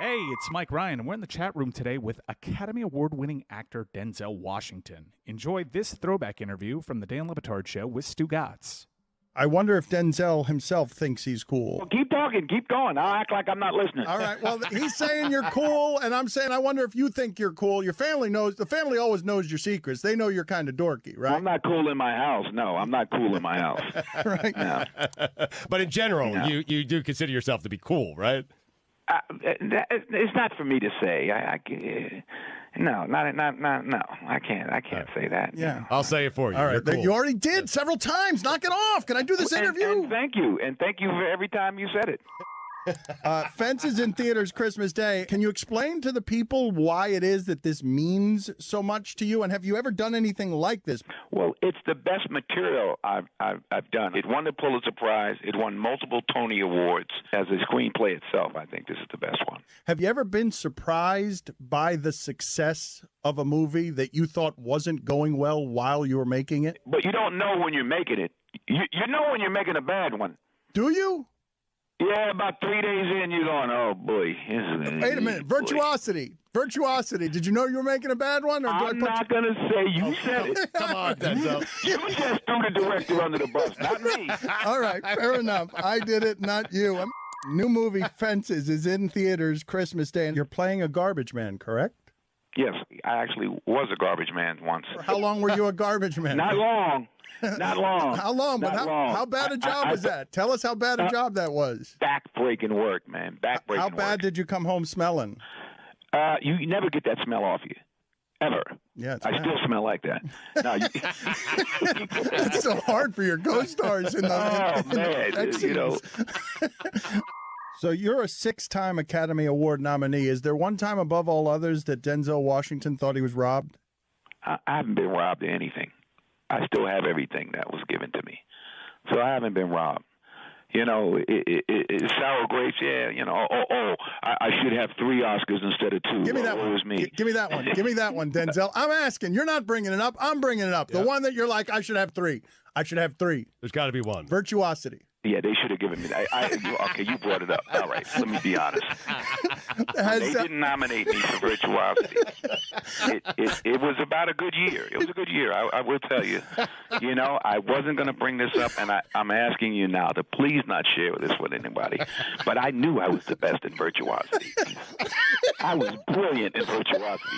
Hey, it's Mike Ryan, and we're in the chat room today with Academy Award-winning actor Denzel Washington. Enjoy this throwback interview from the Dan Le Batard Show with Stugotz. I wonder if Denzel himself thinks he's cool. Well, keep talking. Keep going. I'll act like I'm not listening. All right. Well, he's saying you're cool, and I'm saying I wonder if you think you're cool. Your family knows. The family always knows your secrets. They know you're kind of dorky, right? I'm not cool in my house. No, I'm not cool in my house. Right. No. But in general, No. you do consider yourself to be cool, right? It's not for me to say. No, no. I can't say that. Yeah. I'll say it for you. All You're right. cool. You already did several times. Knock it off. Can I do this interview? And thank you for every time you said it. Fences in theaters Christmas Day. Can you explain to the people why it is that this means so much to you? And have you ever done anything like this? Well, it's the best material I've done. It won the Pulitzer Prize. It won multiple Tony Awards. As a screenplay itself, I think this is the best one. Have you ever been surprised by the success of a movie that you thought wasn't going well while you were making it? But you don't know when you're making it. You know when you're making a bad one. Do you? Yeah, about 3 days in, you're going, oh, boy. Wait a minute. Virtuosity. Virtuosity. Did you know you were making a bad one? Or I'm not going to say you said it. Come on, Denzel. You just threw the director under the bus, not me. All right. Fair enough. I did it, not you. New movie Fences is in theaters Christmas Day. And you're playing a garbage man, correct? Yes, I actually was a garbage man once. How long were you a garbage man? Not long. Not long. How long? But Not long. how bad a job was that? Tell us how bad a job that was. Back-breaking work, man. Back-breaking How bad work. did you come home smelling? You never get that smell off you. Ever. Yeah, it's I bad. still smell like that. No, It's so hard for your co-stars in the man, sex you know. scenes. So you're a 6-time Academy Award nominee. Is there one time above all others that Denzel Washington thought he was robbed? I haven't been robbed of anything. I still have everything that was given to me. So I haven't been robbed. You know, it's sour grapes, yeah, you know, I should have 3 Oscars instead of 2. Give me that It one. was me. Give me that one. Give me that one, Denzel. I'm asking. You're not bringing it up. I'm bringing it up. The one that you're like, I should have 3. I should have 3. There's got to be one. Virtuosity. Yeah, they should have given me that. Okay, you brought it up. All right, let me be honest. They didn't nominate me for Virtuosity. It was about a good year. It was a good year, I will tell you. You know, I wasn't going to bring this up, and I'm asking you now to please not share this with anybody. But I knew I was the best in Virtuosity. I was brilliant in Virtuosity.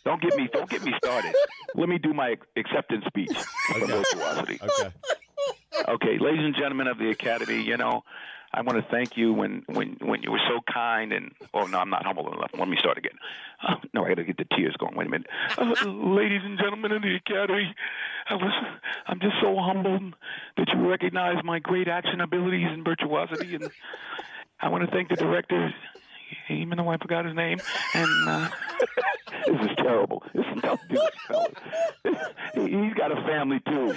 Don't get me started. Let me do my acceptance speech for Virtuosity. Okay. Okay, ladies and gentlemen of the Academy, you know, I want to thank you when you were so kind and oh no, I'm not humble enough. Let me start again. No, I got to get the tears going. Wait a minute, ladies and gentlemen of the Academy, I'm just so humbled that you recognize my great action abilities and virtuosity, and I want to thank the director. You even though I forgot his name. And this is terrible. This is nothing to do with fellas. He's got a family too.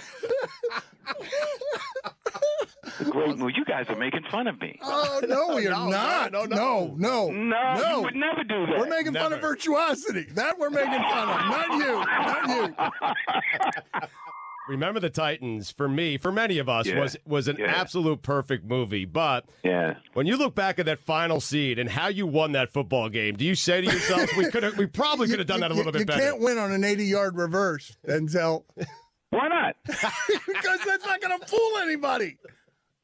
The great move. You guys are making fun of me. Oh no, we are not. No, No, you would never do that. We're making fun of virtuosity. That we're making fun of. Not you. Remember the Titans, for me, for many of us, was an absolute perfect movie. But when you look back at that final seed and how you won that football game, do you say to yourself, we probably could have done that a little bit better? You can't win on an 80-yard reverse, Denzel. Why not? Because that's not going to fool anybody.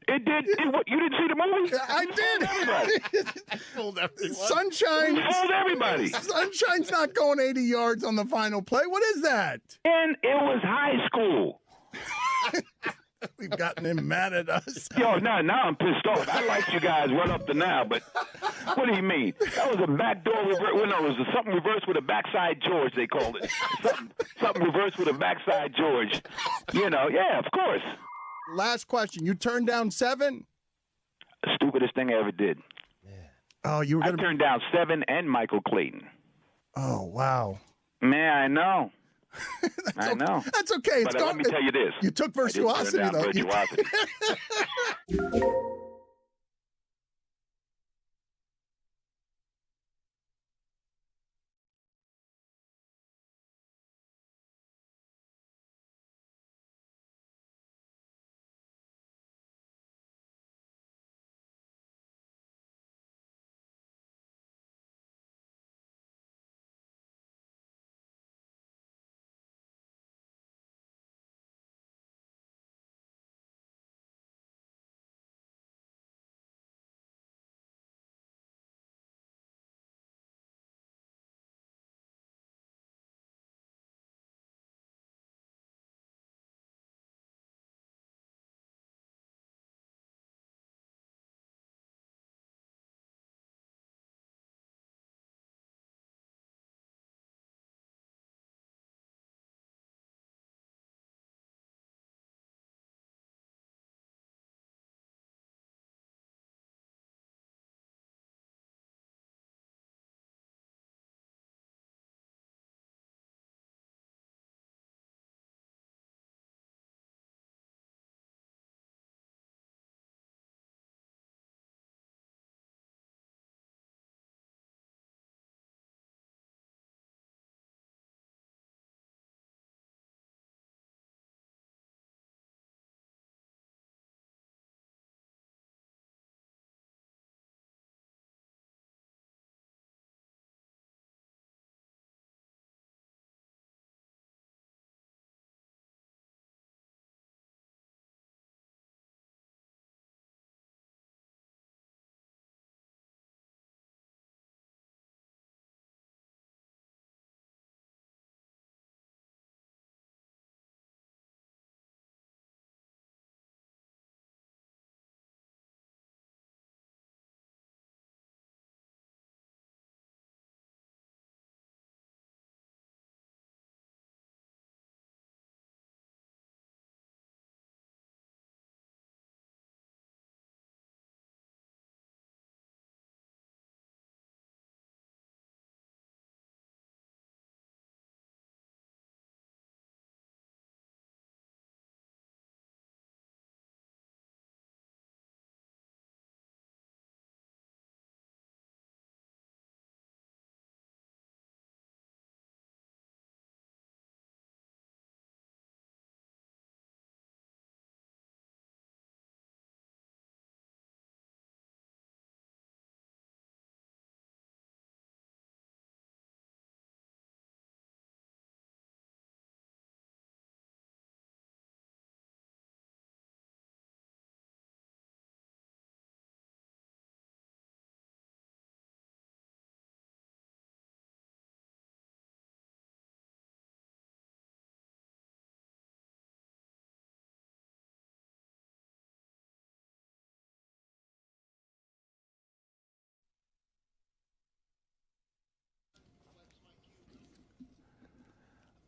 It did. You didn't see the movie? I did. Everybody. Fooled everyone. Sunshine. Fooled everybody. Sunshine's not going 80 yards on the final play. What is that? And it was high school. We've gotten him mad at us. Yo, now I'm pissed off. I like you guys right up to now, but what do you mean? That was a backdoor reverse. Well, no, it was something reversed with a backside George, they called it. Something reversed with a backside George. You know, yeah, of course. Last question. You turned down 7? Stupidest thing I ever did. Oh, you were going to turn down 7 and Michael Clayton. Oh, wow. Man, I know. I know. That's okay. But let me tell you this. You took virtuosity, though. Virtuosity.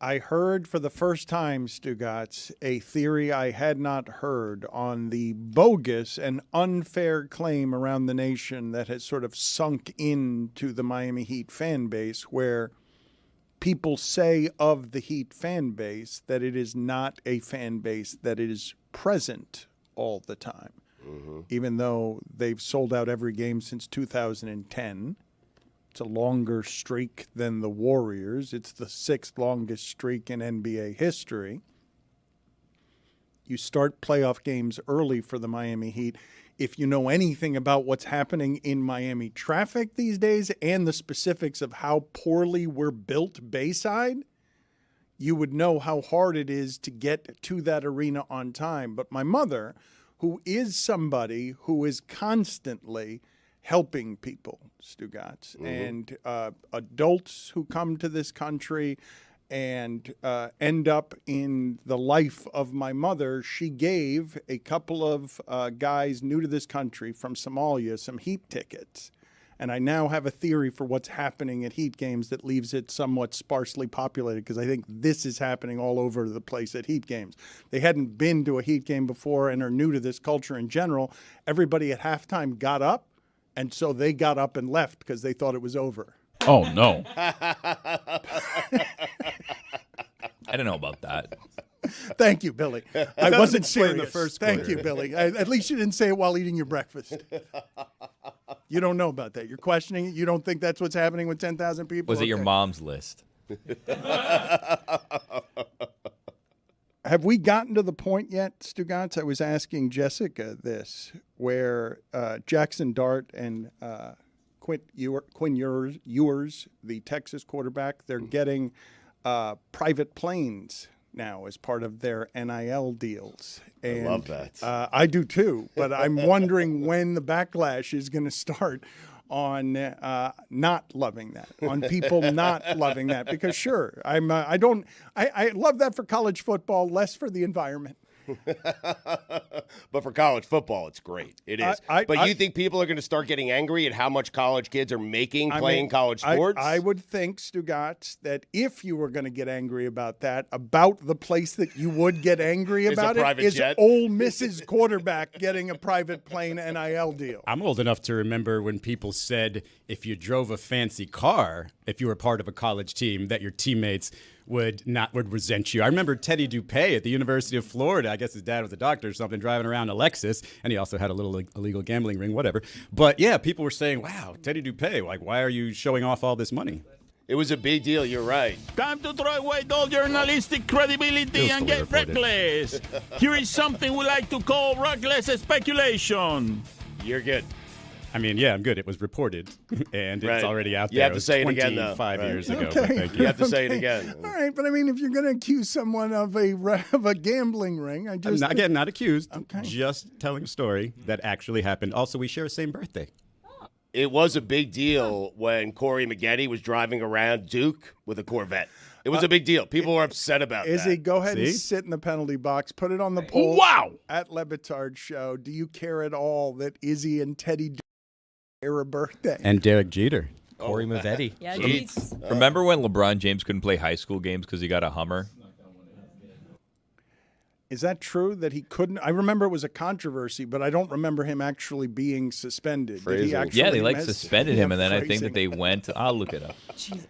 I heard for the first time, Stugotz, a theory I had not heard on the bogus and unfair claim around the nation that has sort of sunk into the Miami Heat fan base, where people say of the Heat fan base that it is not a fan base that is present all the time. Even though they've sold out every game since 2010. It's a longer streak than the Warriors. It's the 6th longest streak in NBA history. You start playoff games early for the Miami Heat. If you know anything about what's happening in Miami traffic these days and the specifics of how poorly we're built Bayside, you would know how hard it is to get to that arena on time. But my mother, who is somebody who is constantly helping people, Stugotz, and adults who come to this country and end up in the life of my mother, she gave a couple of guys new to this country from Somalia some Heat tickets. And I now have a theory for what's happening at Heat games that leaves it somewhat sparsely populated, because I think this is happening all over the place at Heat games. They hadn't been to a Heat game before and are new to this culture in general. Everybody at halftime got up, and so they got up and left because they thought it was over. Oh, no. I don't know about that. Thank you, Billy. I wasn't explain serious. the first Thank quarter. you, Billy. At least you didn't say it while eating your breakfast. You don't know about that. You're questioning it. You don't think that's what's happening with 10,000 people? Was it your Okay. mom's list? Have we gotten to the point yet, Stugotz? I was asking Jessica this, where Jackson Dart and Quinn Ewers, the Texas quarterback, they're getting private planes now as part of their NIL deals. And, I love that. I do too, but I'm wondering when the backlash is going to start on not loving that, on people not loving that. Because sure, I love that for college football, less for the environment. But for college football, it's great. It is. But you think people are going to start getting angry at how much college kids are making playing college sports? I would think, Stugotz, that if you were going to get angry about that, about the place that you would get angry about it is Ole Miss's quarterback getting a private plane NIL deal. I'm old enough to remember when people said if you drove a fancy car, if you were part of a college team, that your teammates would resent you. I remember Teddy Dupay at the University of Florida. I guess his dad was a doctor or something, driving around a Lexus, and he also had a little illegal gambling ring, whatever. But yeah, people were saying, "Wow, Teddy Dupay, like, why are you showing off all this money?" It was a big deal. You're right. Time to throw away all journalistic credibility and get reckless. Here is something we like to call reckless speculation. You're good. I mean, yeah, I'm good. It was reported, and it's already out there. You have to say it again, though. 25 years ago. Okay. But thank you. You have to say it again. All right, but I mean, if you're going to accuse someone of a gambling ring, I'm not accused. Okay. Just telling a story that actually happened. Also, we share the same birthday. It was a big deal when Corey Maggette was driving around Duke with a Corvette. It was a big deal. People were upset about that. Izzy, go ahead and sit in the penalty box. Put it on the poll. Wow! At Le Batard Show. Do you care at all that Izzy and Teddy share a birthday? And Derek Jeter. Corey Maggette. Yeah, Remember when LeBron James couldn't play high school games because he got a Hummer? Is that true that he couldn't? I remember it was a controversy, but I don't remember him actually being suspended. Did he actually they suspended him, and then I think that they went. I'll look it up. Jeez.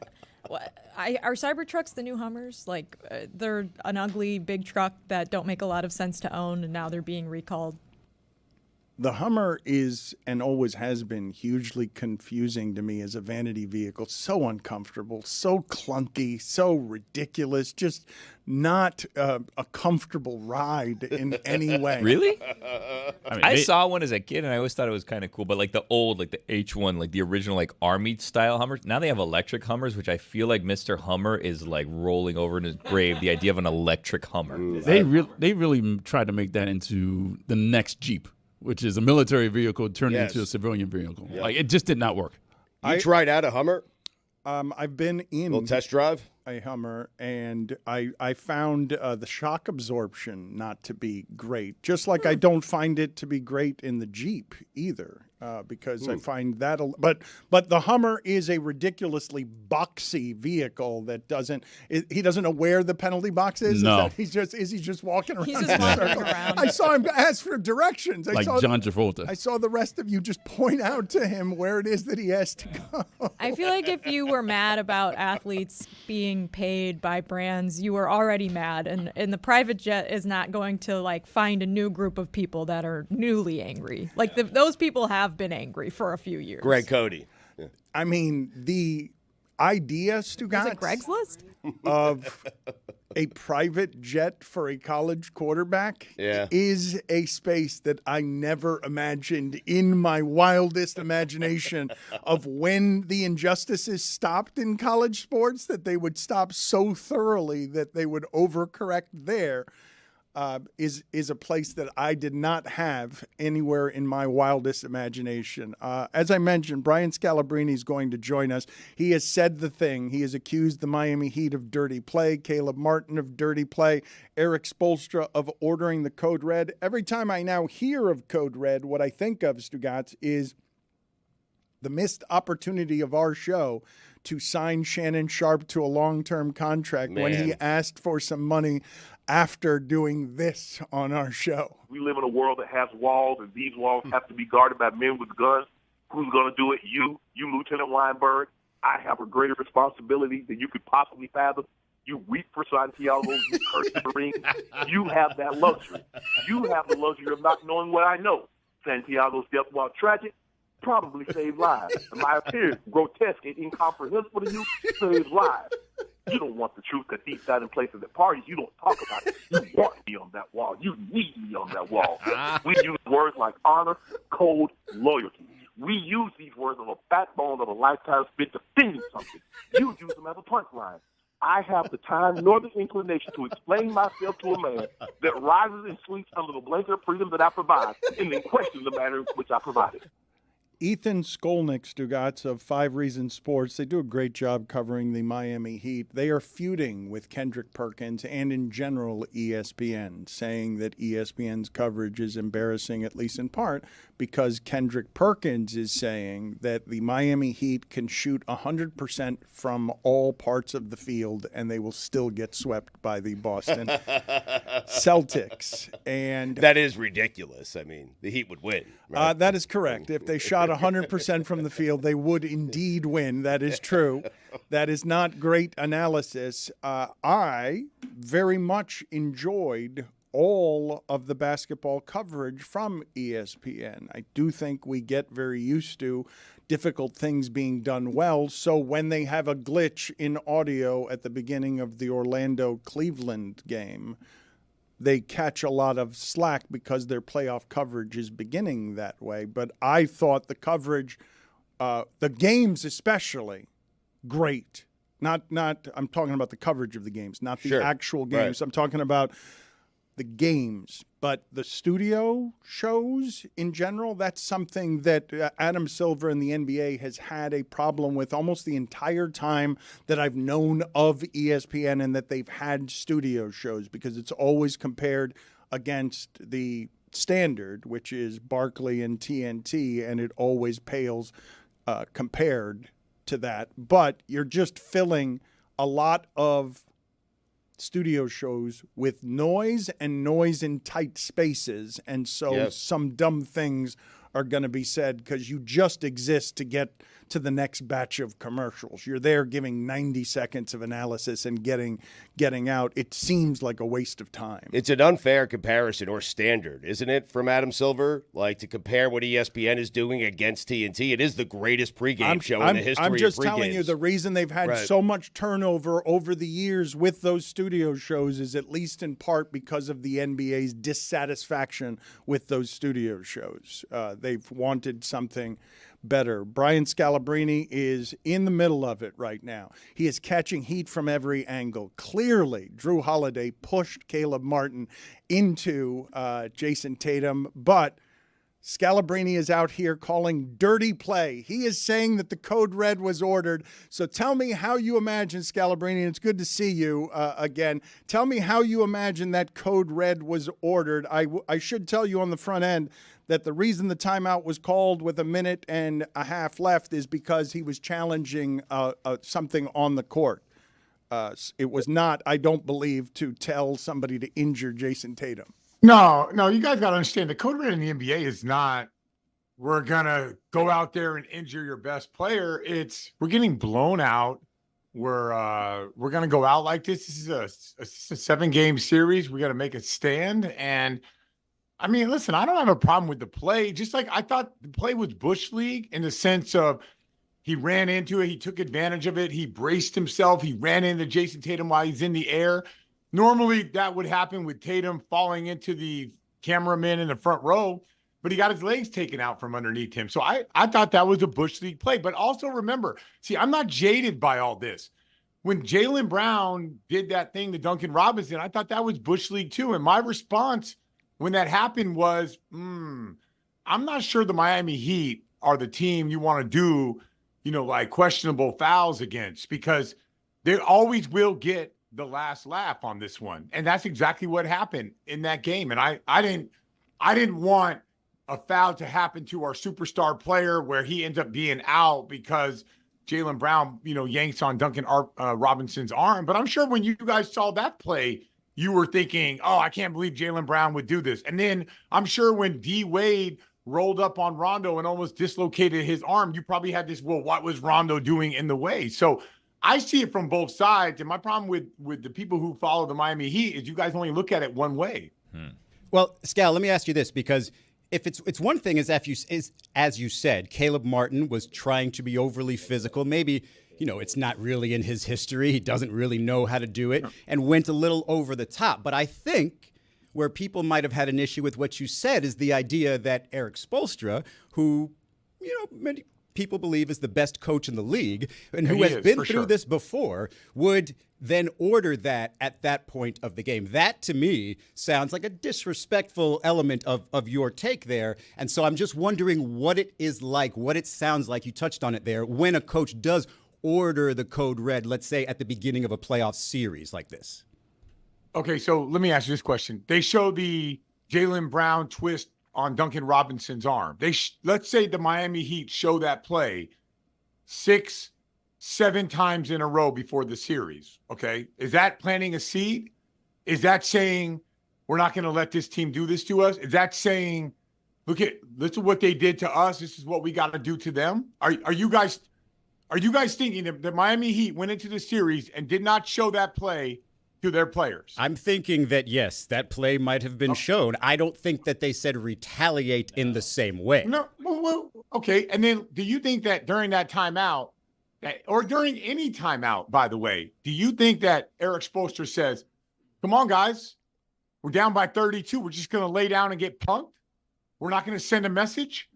Are Cybertrucks the new Hummers? Like, they're an ugly big truck that don't make a lot of sense to own, and now they're being recalled. The Hummer is and always has been hugely confusing to me as a vanity vehicle. So uncomfortable, so clunky, so ridiculous. Just not a comfortable ride in any way. Really? I saw one as a kid, and I always thought it was kind of cool. But like the old, like the H1, like the original, like Army style Hummers. Now they have electric Hummers, which I feel like Mr. Hummer is like rolling over in his grave. The idea of an electric Hummer. They really tried to make that into the next Jeep, which is a military vehicle turned into a civilian vehicle. Yep. Like, it just did not work. You tried out a Hummer? I've been in a little test drive? A Hummer, and I found the shock absorption not to be great. Just like I don't find it to be great in the Jeep either. because I find that. But the Hummer is a ridiculously boxy vehicle that he doesn't know where the penalty box is. No, is he just walking around? He's just walking around. I saw him ask for directions. like John Travolta. I saw the rest of you just point out to him where it is that he has to go. I feel like if you were mad about athletes being paid by brands, you were already mad, and the private jet is not going to like find a new group of people that are newly angry. Like those people have been angry for a few years. Greg Cody. Yeah. I mean, the idea, Stugotz, Is it Greg's list? of a private jet for a college quarterback is a space that I never imagined in my wildest imagination of when the injustices stopped in college sports, that they would stop so thoroughly that they would overcorrect there. Is a place that I did not have anywhere in my wildest imagination. As I mentioned, Brian Scalabrine is going to join us. He has said the thing. He has accused the Miami Heat of dirty play, Caleb Martin of dirty play, Eric Spoelstra of ordering the Code Red. Every time I now hear of Code Red, what I think of, Stugotz, is the missed opportunity of our show to sign Shannon Sharpe to a long-term contract when he asked for some money after doing this on our show. We live in a world that has walls, and these walls have to be guarded by men with guns. Who's going to do it? You, Lieutenant Weinberg. I have a greater responsibility than you could possibly fathom. You weep for Santiago, you curse the ring. You have that luxury. You have the luxury of not knowing what I know. Santiago's death, while tragic, probably saved lives. And my appearance, grotesque and incomprehensible to you, saves lives. You don't want the truth that deep down in places at parties, you don't talk about it. You want me on that wall. You need me on that wall. We use words like honor, code, loyalty. We use these words on a backbone of a lifetime spent defending something. You use them as a punchline. I have the time nor the inclination to explain myself to a man that rises and sleeps under the blanket of freedom that I provide and then question the manner in which I provide it. Ethan Skolnick, Stugotz of 5 Reasons Sports, they do a great job covering the Miami Heat. They are feuding with Kendrick Perkins and, in general, ESPN, saying that ESPN's coverage is embarrassing, at least in part, because Kendrick Perkins is saying that the Miami Heat can shoot 100% from all parts of the field and they will still get swept by the Boston Celtics. And that is ridiculous. I mean, the Heat would win. Right? That is correct. If they shot 100% from the field, they would indeed win. That is true. That is not great analysis. I very much enjoyed all of the basketball coverage from ESPN. I do think we get very used to difficult things being done well. So when they have a glitch in audio at the beginning of the Orlando-Cleveland game, they catch a lot of slack because their playoff coverage is beginning that way. But I thought the coverage, the games especially, great. Not. I'm talking about the coverage of the games, not the actual games. Right. I'm talking about the games. But the studio shows in general, that's something that Adam Silver and the NBA has had a problem with almost the entire time that I've known of ESPN and that they've had studio shows, because it's always compared against the standard, which is Barkley and TNT, and it always pales compared to that. But you're just filling a lot of studio shows with noise and noise in tight spaces, and so some dumb things are going to be said because you just exist to get to the next batch of commercials. You're there giving 90 seconds of analysis and getting out. It seems like a waste of time. It's an unfair comparison or standard, isn't it, from Adam Silver? Like, to compare what ESPN is doing against TNT. It is the greatest pregame show in the history of I'm just telling you, games. the reason they've had so much turnover over the years with those studio shows is at least in part because of the NBA's dissatisfaction with those studio shows. They've wanted something better. Brian Scalabrine is in the middle of it right now. He is catching heat from every angle. Clearly, Drew Holiday pushed Caleb Martin into Jason Tatum, but Scalabrine is out here calling dirty play. He is saying that the code red was ordered. So tell me how you imagine, Scalabrine, and it's good to see you again. Tell me how you imagine that code red was ordered. I should tell you on the front end that the reason the timeout was called with a minute and a half left is because he was challenging something on the court. It was not, I don't believe, to tell somebody to injure Jason Tatum. No, you guys got to understand the code red in the NBA is not, we're going to go out there and injure your best player. It's, we're getting blown out. We're going to go out like this. This is a 7-game series. We got to make a stand. And I mean, listen, I don't have a problem with the play. Just like I thought the play was Bush League in the sense of he ran into it. He took advantage of it. He braced himself. He ran into Jason Tatum while he's in the air. Normally that would happen with Tatum falling into the cameraman in the front row, but he got his legs taken out from underneath him. So I thought that was a Bush League play. But also remember, see, I'm not jaded by all this. When Jaylen Brown did that thing to Duncan Robinson, I thought that was Bush League too. And my response when that happened was, I'm not sure the Miami Heat are the team you want to do, like questionable fouls against, because they always will get the last laugh on this one. And that's exactly what happened in that game. And I didn't want a foul to happen to our superstar player where he ends up being out because Jaylen Brown, yanks on Duncan Robinson's arm. But I'm sure when you guys saw that play, you were thinking, oh, I can't believe Jaylen Brown would do this. And then I'm sure when D Wade rolled up on Rondo and almost dislocated his arm, you probably had this, well, what was Rondo doing in the way? So I see it from both sides. And my problem with the people who follow the Miami Heat is you guys only look at it one way. Well, Scal, let me ask you this, because if it's one thing is as you said, Caleb Martin was trying to be overly physical. Maybe, it's not really in his history. He doesn't really know how to do it and went a little over the top. But I think where people might have had an issue with what you said is the idea that Eric Spoelstra, who, many people believe is the best coach in the league and who has been through this before, would then order that at that point of the game. That, to me, sounds like a disrespectful element of your take there. And so I'm just wondering what it is like, what it sounds like, you touched on it there, when a coach does order the code red, let's say at the beginning of a playoff series like this. Okay, so let me ask you this question. They show the Jaylen Brown twist on Duncan Robinson's arm. Let's say the Miami Heat show that play 6-7 times in a row before the series, okay? Is that planting a seed? Is that saying we're not going to let this team do this to us? Is that saying, this is what they did to us, this is what we got to do to them? Are you guys thinking that the Miami Heat went into the series and did not show that play to their players? I'm thinking that, yes, that play might have been shown. I don't think that they said retaliate in the same way. No, well, okay. And then do you think that during that timeout, or during any timeout, by the way, do you think that Eric Spoelstra says, come on, guys, we're down by 32. We're just going to lay down and get punked? We're not going to send a message?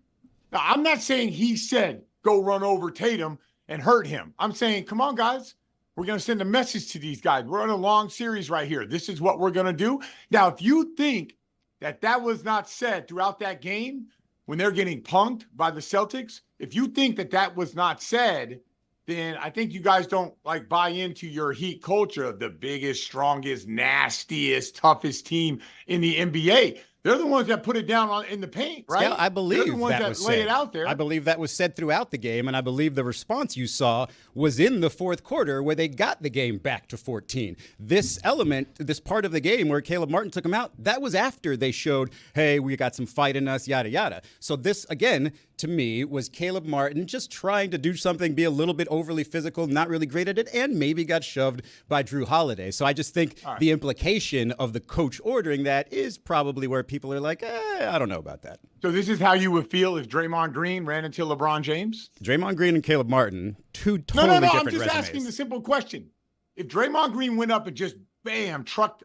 Now, I'm not saying he said, go run over Tatum and hurt him. I'm saying, come on, guys. We're going to send a message to these guys. We're on a long series right here. This is what we're going to do. Now, if you think that was not said throughout that game when they're getting punked by the Celtics, if you think that was not said, then I think you guys don't buy into your Heat culture of the biggest, strongest, nastiest, toughest team in the NBA. They're the ones that put it down in the paint, right? Yeah, I believe they're the ones that lay it out there. I believe that was said throughout the game, and I believe the response you saw was in the fourth quarter where they got the game back to 14. This element, this part of the game where Caleb Martin took him out, that was after they showed, hey, we got some fight in us, yada, yada. So this, again, to me, was Caleb Martin just trying to do something, be a little bit overly physical, not really great at it, and maybe got shoved by Drew Holiday. So I just think the implication of the coach ordering that is probably where people are like, I don't know about that. So this is how you would feel if Draymond Green ran into LeBron James? Draymond Green and Caleb Martin, two totally different resumes. I'm just asking the simple question. If Draymond Green went up and just, bam, trucked,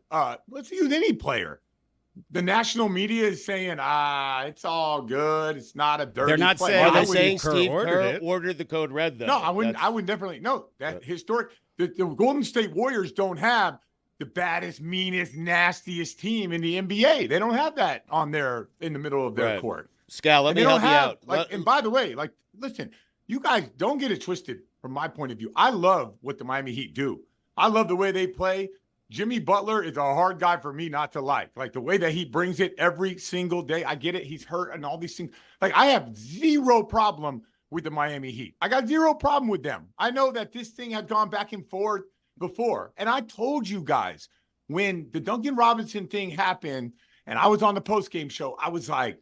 let's use any player, the national media is saying, it's all good. It's not a dirty They're not play. saying, Are they saying Steve Kerr ordered the code red, though? No, I would definitely. No, that historic. The Golden State Warriors don't have the baddest, meanest, nastiest team in the NBA. They don't have that on in the middle of their court. Scal, let me help you out. And by the way, listen, you guys don't get it twisted from my point of view. I love what the Miami Heat do. I love the way they play. Jimmy Butler is a hard guy for me not to like. Like the way that he brings it every single day. I get it. He's hurt and all these things. Like I have zero problem with the Miami Heat. I got zero problem with them. I know that this thing had gone back and forth before. And I told you guys when the Duncan Robinson thing happened and I was on the postgame show, I was like,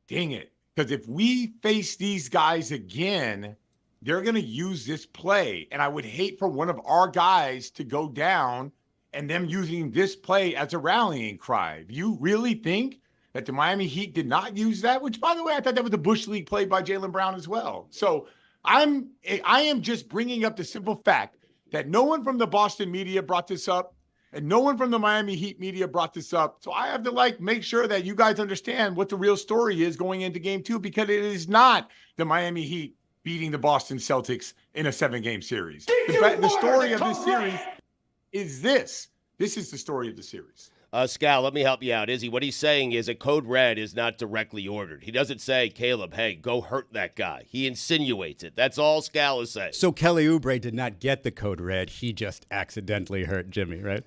dang it. Because if we face these guys again, they're going to use this play. And I would hate for one of our guys to go down and them using this play as a rallying cry. You really think that the Miami Heat did not use that? Which, by the way, I thought that was a Bush League play by Jaylen Brown as well. So I am just bringing up the simple fact that no one from the Boston media brought this up and no one from the Miami Heat media brought this up. So I have to make sure that you guys understand what the real story is going into game 2, because it is not the Miami Heat beating the Boston Celtics in a 7-game series. The story of this series is this. This is the story of the series. Scal, let me help you out. Izzy, what he's saying is a code red is not directly ordered. He doesn't say, Caleb, hey, go hurt that guy. He insinuates it. That's all Scal is saying. So Kelly Oubre did not get the code red. He just accidentally hurt Jimmy, right?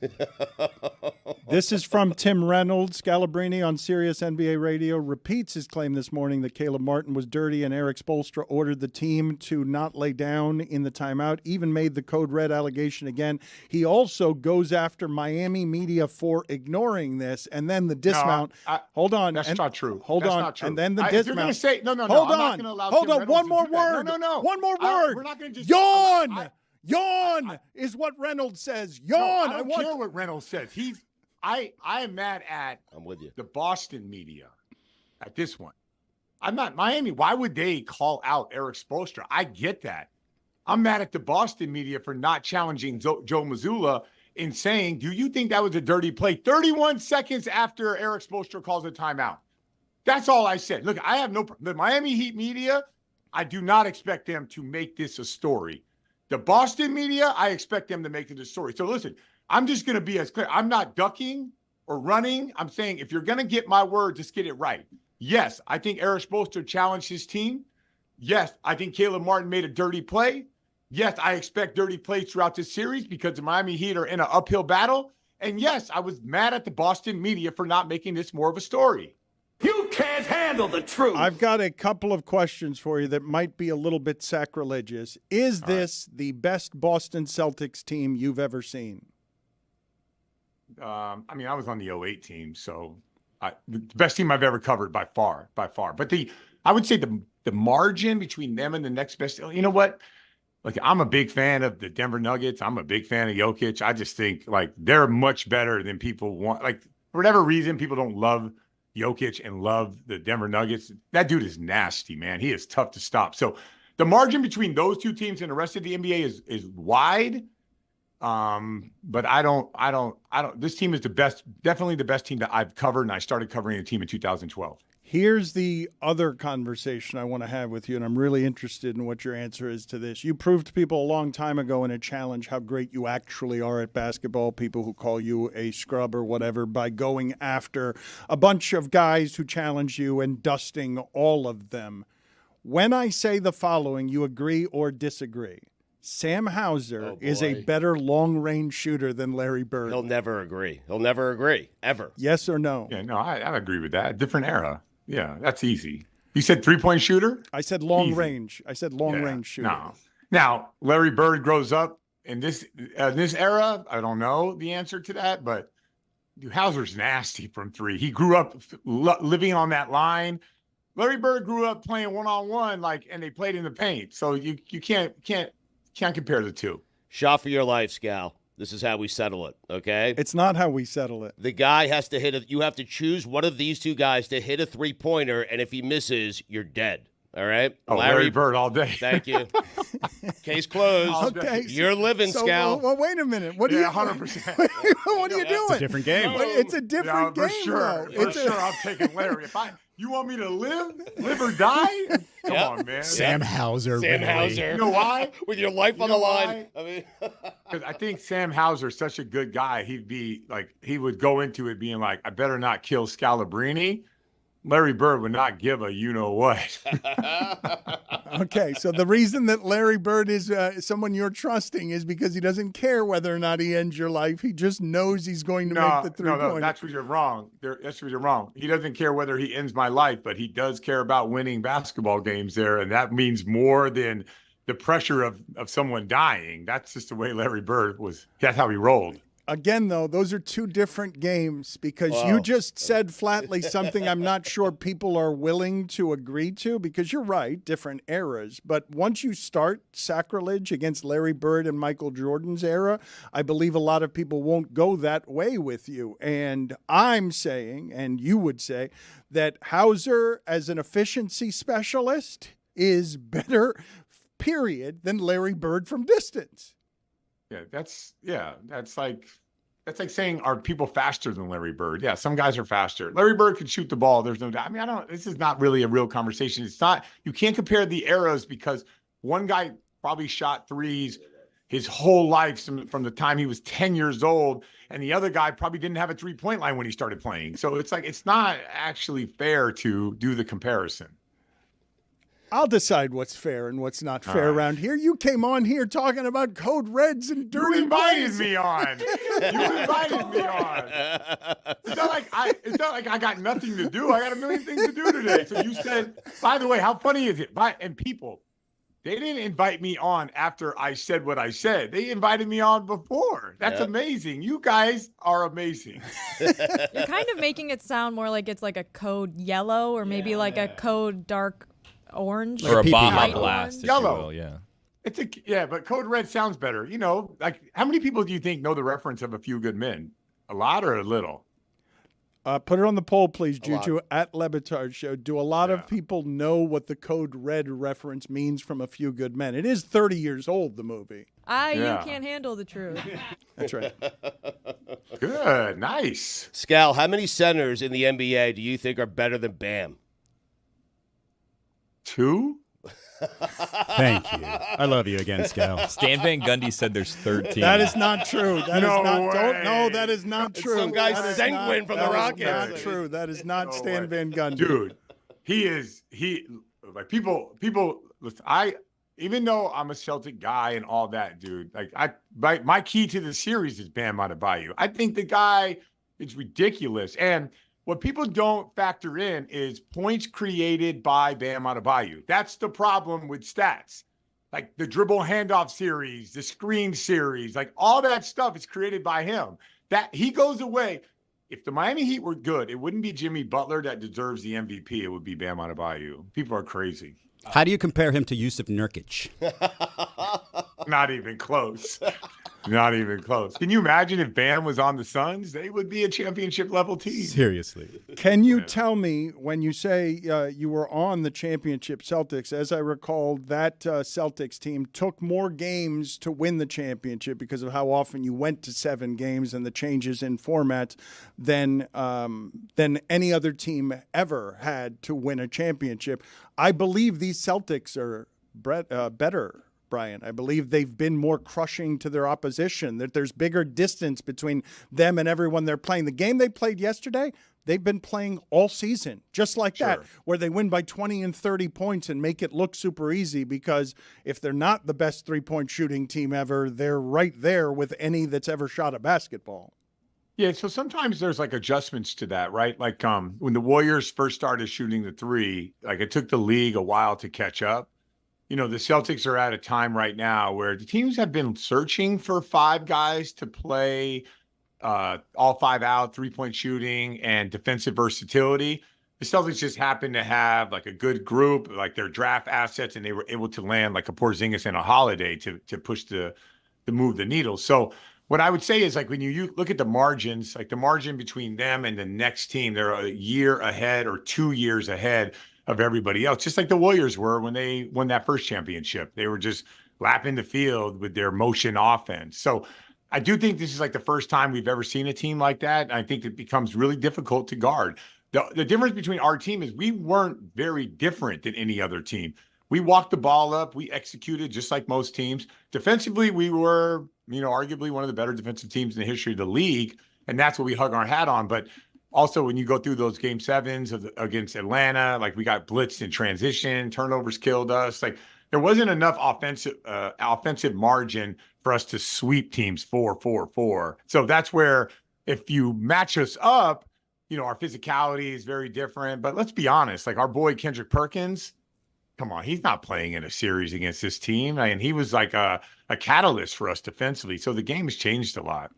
This is from Tim Reynolds. Scalabrine on Sirius NBA Radio repeats his claim this morning that Caleb Martin was dirty and Eric Spoelstra ordered the team to not lay down in the timeout, even made the code red allegation again. He also goes after Miami media for ignoring this, and then the dismount. Hold on. That's not true. Hold that's on. Not true. And then the If you're dismount. going to say, no. Hold I'm on. Not allow Hold Tim on. Reynolds One to more do that. word. No. One more word. We're not going to just. Yawn. Yawn is what Reynolds says. Yawn. I don't care what Reynolds says. I am mad at I'm with you. The Boston media at this one. I'm not Miami. Why would they call out Eric Spoelstra? I get that. I'm mad at the Boston media for not challenging Joe Mazzulla in saying, do you think that was a dirty play? 31 seconds after Eric Spoelstra calls a timeout. That's all I said. Look, I have the Miami Heat media, I do not expect them to make this a story. The Boston media, I expect them to make it a story. So listen, I'm just going to be as clear. I'm not ducking or running. I'm saying if you're going to get my word, just get it right. Yes, I think Eric Spoelstra challenged his team. Yes, I think Caleb Martin made a dirty play. Yes, I expect dirty plays throughout this series because the Miami Heat are in an uphill battle. And yes, I was mad at the Boston media for not making this more of a story. You can't handle the truth. I've got a couple of questions for you that might be a little bit sacrilegious. Is this the best Boston Celtics team you've ever seen? I was on the 08 team, so the best team I've ever covered by far. But I would say the margin between them and the next best, you know what? Like, I'm a big fan of the Denver Nuggets. I'm a big fan of Jokic. I just think, they're much better than people want. For whatever reason, people don't love Jokic and love the Denver Nuggets. That dude is nasty, man. He is tough to stop. So the margin between those two teams and the rest of the NBA is wide. But I don't, this team is definitely the best team that I've covered. And I started covering the team in 2012. Here's the other conversation I want to have with you, and I'm really interested in what your answer is to this. You proved to people a long time ago in a challenge how great you actually are at basketball, people who call you a scrub or whatever, by going after a bunch of guys who challenged you and dusting all of them. When I say the following, you agree or disagree? Sam Hauser is a better long-range shooter than Larry Bird. He'll never agree. He'll never agree, ever. Yes or no? Yeah, no, I agree with that. Different era. Yeah, that's easy. You said three-point shooter? I said long range. I said long-range shooter. No. Now, Larry Bird grows up in this era. I don't know the answer to that, but dude, Hauser's nasty from three. He grew up living on that line. Larry Bird grew up playing one-on-one, and they played in the paint. So you can't compare the two. Shot for your life, Scal. This is how we settle it, okay? It's not how we settle it. The guy has to hit you have to choose one of these two guys to hit a three-pointer, and if he misses, you're dead. All right? Oh, Larry Bird all day. Thank you. Case closed. Okay. You're living, Scal. Well, wait a minute. What are you 100%. What are you doing? It's a different game. It's a different game, sure. though. For sure, I'm taking Larry. You want me to live or die? Come on, man. Sam Hauser. Sam really. Hauser. You know why? With your life on the line. Because I think Sam Hauser's such a good guy. He'd be he would go into it being like, I better not kill Scalabrine. Larry Bird would not give a you-know-what. Okay, so the reason that Larry Bird is someone you're trusting is because he doesn't care whether or not he ends your life. He just knows he's going to make the three-pointer. No, that's where you're wrong. That's where you're wrong. He doesn't care whether he ends my life, but he does care about winning basketball games there, and that means more than the pressure of someone dying. That's just the way Larry Bird was. That's how he rolled. Again, though, those are two different games because you just said flatly something I'm not sure people are willing to agree to because you're right, different eras. But once you start sacrilege against Larry Bird and Michael Jordan's era, I believe a lot of people won't go that way with you. And I'm saying, and you would say, that Hauser as an efficiency specialist is better, period, than Larry Bird from distance. That's like saying, are people faster than Larry Bird? Yeah, some guys are faster. Larry Bird can shoot the ball. There's no doubt. I mean, this is not really a real conversation. It's not, you can't compare the eras because one guy probably shot threes his whole life from the time he was 10 years old. And the other guy probably didn't have a 3-point line when he started playing. So it's like, it's not actually fair to do the comparison. I'll decide what's fair and what's not fair around here. You came on here talking about code reds and dirty. You invited me on. It's not like I got nothing to do. I got a million things to do today. So you said, by the way, how funny is it? And people, they didn't invite me on after I said what I said. They invited me on before. That's amazing. You guys are amazing. You're kind of making it sound more like it's like a code yellow or maybe like a code dark orange or a Baja blast, blast, yellow. Yeah. But code red sounds better. You know, like how many people do you think know the reference of A Few Good Men? A lot or a little? Put it on the poll, please, Juju, at Le Batard Show. Do a lot of people know what the code red reference means from A Few Good Men? It is 30 years old, the movie. You can't handle the truth. That's right. Good, nice. Scal, how many centers in the NBA do you think are better than Bam? 2? Thank you. I love you again, Scal. Stan Van Gundy said there's 13. That is not true. That is not true. Some guy sanguine from the Rockets. That is not true. That is not Stan Van Gundy. Dude, people listen, even though I'm a Celtic guy and all that, dude, my key to the series is Bam Adebayo. I think the guy is ridiculous. And what people don't factor in is points created by Bam Adebayo. That's the problem with stats. Like the dribble handoff series, the screen series, like all that stuff is created by him. That he goes away. If the Miami Heat were good, it wouldn't be Jimmy Butler that deserves the MVP. It would be Bam Adebayo. People are crazy. How do you compare him to Yusuf Nurkic? Not even close. Not even close. Can you imagine if Bam was on the Suns? They would be a championship level team. Seriously. Can you tell me when you say you were on the championship Celtics, as I recall, that Celtics team took more games to win the championship because of how often you went to 7 games and the changes in formats than any other team ever had to win a championship. I believe these Celtics are better. Brian, I believe they've been more crushing to their opposition, that there's bigger distance between them and everyone they're playing. The game they played yesterday, they've been playing all season, just like that, where they win by 20 and 30 points and make it look super easy because if they're not the best three-point shooting team ever, they're right there with any that's ever shot a basketball. Yeah, so sometimes there's like adjustments to that, right? Like when the Warriors first started shooting the three, like it took the league a while to catch up. You know, the Celtics are at a time right now where the teams have been searching for 5 guys to play all 5 out, 3-point shooting, and defensive versatility. The Celtics just happen to have like a good group, like their draft assets, and they were able to land like a Porzingis and a Holiday to push to move the needle. So what I would say is like when you look at the margins, like the margin between them and the next team, they're a year ahead or 2 years ahead of everybody else, just like the Warriors were when they won that first championship. They were just lapping the field with their motion offense. So I do think this is like the first time we've ever seen a team like that. I think it becomes really difficult to guard. The difference between our team is we weren't very different than any other team. We walked the ball up. We executed just like most teams. Defensively, we were, arguably one of the better defensive teams in the history of the league, and that's what we hung our hat on. But Also, when you go through those game sevens against Atlanta, like we got blitzed in transition, turnovers killed us. Like there wasn't enough offensive margin for us to sweep teams 4-4-4. So that's where if you match us up, our physicality is very different. But let's be honest, like our boy Kendrick Perkins, come on, he's not playing in a series against this team. I mean, he was like a catalyst for us defensively. So the game has changed a lot.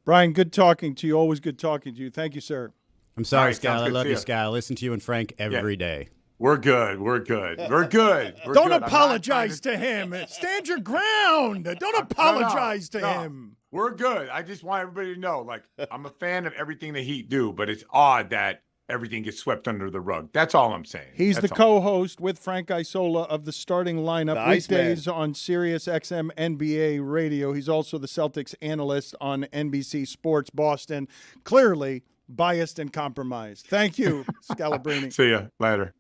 Brian, good talking to you. Always good talking to you. Thank you, sir. I'm sorry, All right, Scal. I sounds love good. you, See Scal. I listen to you and Frank every day. We're good. We're good. We're good. We're Don't good. I'm not apologize trying to him. Stand your ground. Don't apologize to him. We're good. I just want everybody to know, like, I'm a fan of everything the Heat do, but it's odd that everything gets swept under the rug. That's all I'm saying. He's That's the all. co-host with Frank Isola of the starting lineup Nice, weekdays on Sirius XM NBA Radio. He's also the Celtics analyst on NBC Sports Boston. Clearly biased and compromised. Thank you, Scalabrine. See ya later.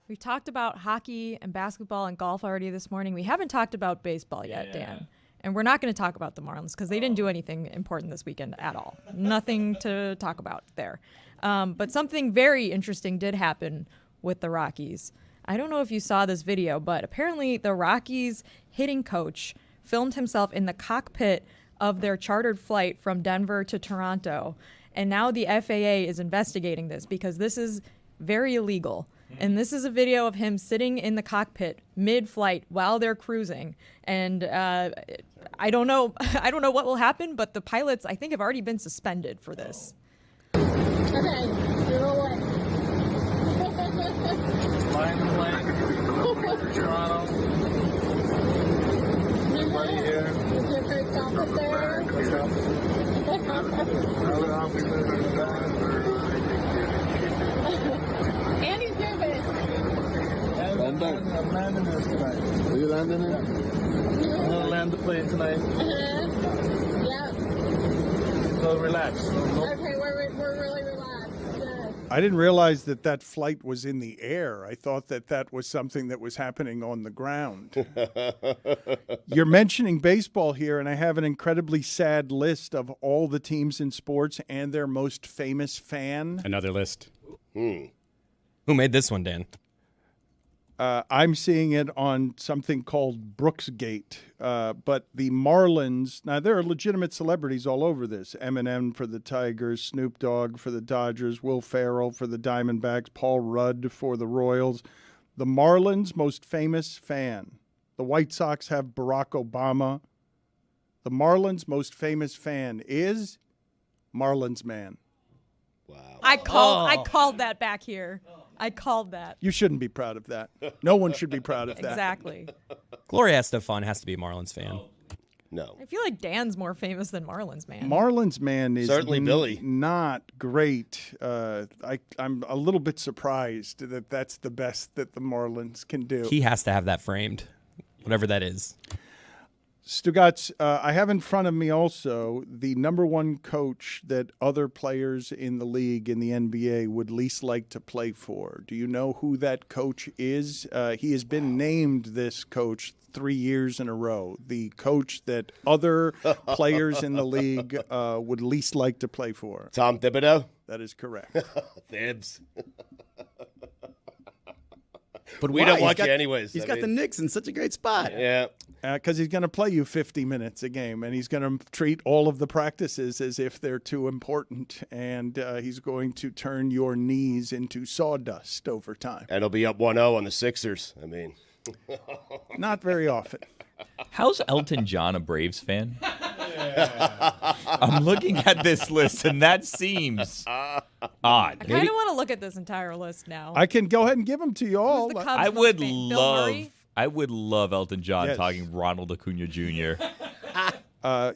We've talked about hockey and basketball and golf already this morning. We haven't talked about baseball yet, Dan. And we're not going to talk about the Marlins because they didn't do anything important this weekend at all. Nothing to talk about there. But something very interesting did happen with the Rockies. I don't know if you saw this video, but apparently the Rockies hitting coach filmed himself in the cockpit of their chartered flight from Denver to Toronto. And now the FAA is investigating this because this is very illegal. And this is a video of him sitting in the cockpit mid-flight while they're cruising. And I don't know what will happen, but the pilots, I think, have already been suspended for this. Okay, you're away. Flying the plane, Toronto. Everybody here. With your first officer. Andy's nervous. I'm landing this tonight. Are you landing it? I'm gonna land the plane tonight. Yep. So relax. Okay, we're really relaxed. Good. I didn't realize that flight was in the air. I thought that was something that was happening on the ground. You're mentioning baseball here, and I have an incredibly sad list of all the teams in sports and their most famous fan. Another list. Who made this one, Dan? I'm seeing it on something called Brooksgate. But the Marlins, now there are legitimate celebrities all over this. Eminem for the Tigers, Snoop Dogg for the Dodgers, Will Ferrell for the Diamondbacks, Paul Rudd for the Royals. The Marlins' most famous fan. The White Sox have Barack Obama. The Marlins' most famous fan is Marlins Man. Wow. I called that back here. I called that. You shouldn't be proud of that. No one should be proud of that. Exactly. Gloria Estefan has to be a Marlins fan. No. I feel like Dan's more famous than Marlins Man. Marlins Man is Certainly Billy. not great. I'm a little bit surprised that that's the best that the Marlins can do. He has to have that framed, whatever that is. Stugotz, I have in front of me also the number one coach that other players in the league in the NBA would least like to play for. Do you know who that coach is? He has been named this coach 3 years in a row. The coach that other players in the league would least like to play for. Tom Thibodeau? That is correct. Thibs. But we why? don't want you anyways. He's got the Knicks in such a great spot. Yeah. Because he's going to play you 50 minutes a game, and he's going to treat all of the practices as if they're too important, and he's going to turn your knees into sawdust over time. And he'll be up 1-0 on the Sixers. I mean. Not very often. How's Elton John a Braves fan? I'm looking at this list, and that seems odd. I kind of want to look at this entire list now. I can go ahead and give them to you all. Who's the Cubs I most would fan? Bill Murray? love Elton John Yes. talking Ronald Acuna Jr.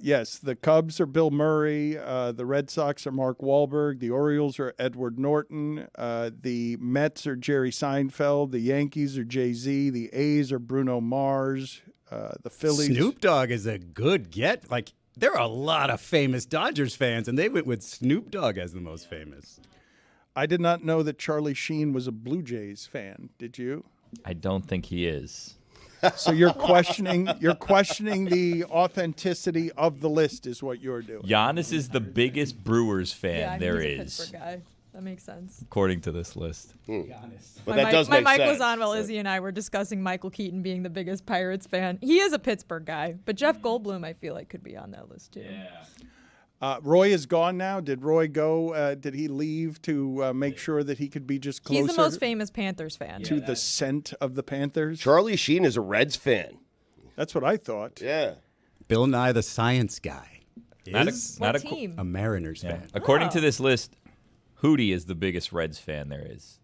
Yes, the Cubs are Bill Murray. The Red Sox are Mark Wahlberg. The Orioles are Edward Norton. The Mets are Jerry Seinfeld. The Yankees are Jay-Z. The A's are Bruno Mars. The Phillies. Snoop Dogg is a good get. Like, there are a lot of famous Dodgers fans, and they went with Snoop Dogg as the most famous. I did not know that Charlie Sheen was a Blue Jays fan. Did you? I don't think he is. So you're questioning the authenticity of the list is what you're doing. Giannis is the biggest Brewers fan Yeah, there he's a is, Pittsburgh guy. That makes sense. according to this list. But that does my make mic sense. was on while Izzy and I were discussing Michael Keaton being the biggest Pirates fan. He is a Pittsburgh guy, but Jeff Goldblum I feel like could be on that list too. Roy is gone now. Did Roy go? Did he leave to make sure that he could be just closer He's the most famous Panthers fan. to the scent of the Panthers? Charlie Sheen is a Reds fan. That's what I thought. Yeah. Bill Nye the Science Guy is What team? a Mariners fan. According Oh. to this list, Hootie is the biggest Reds fan there is.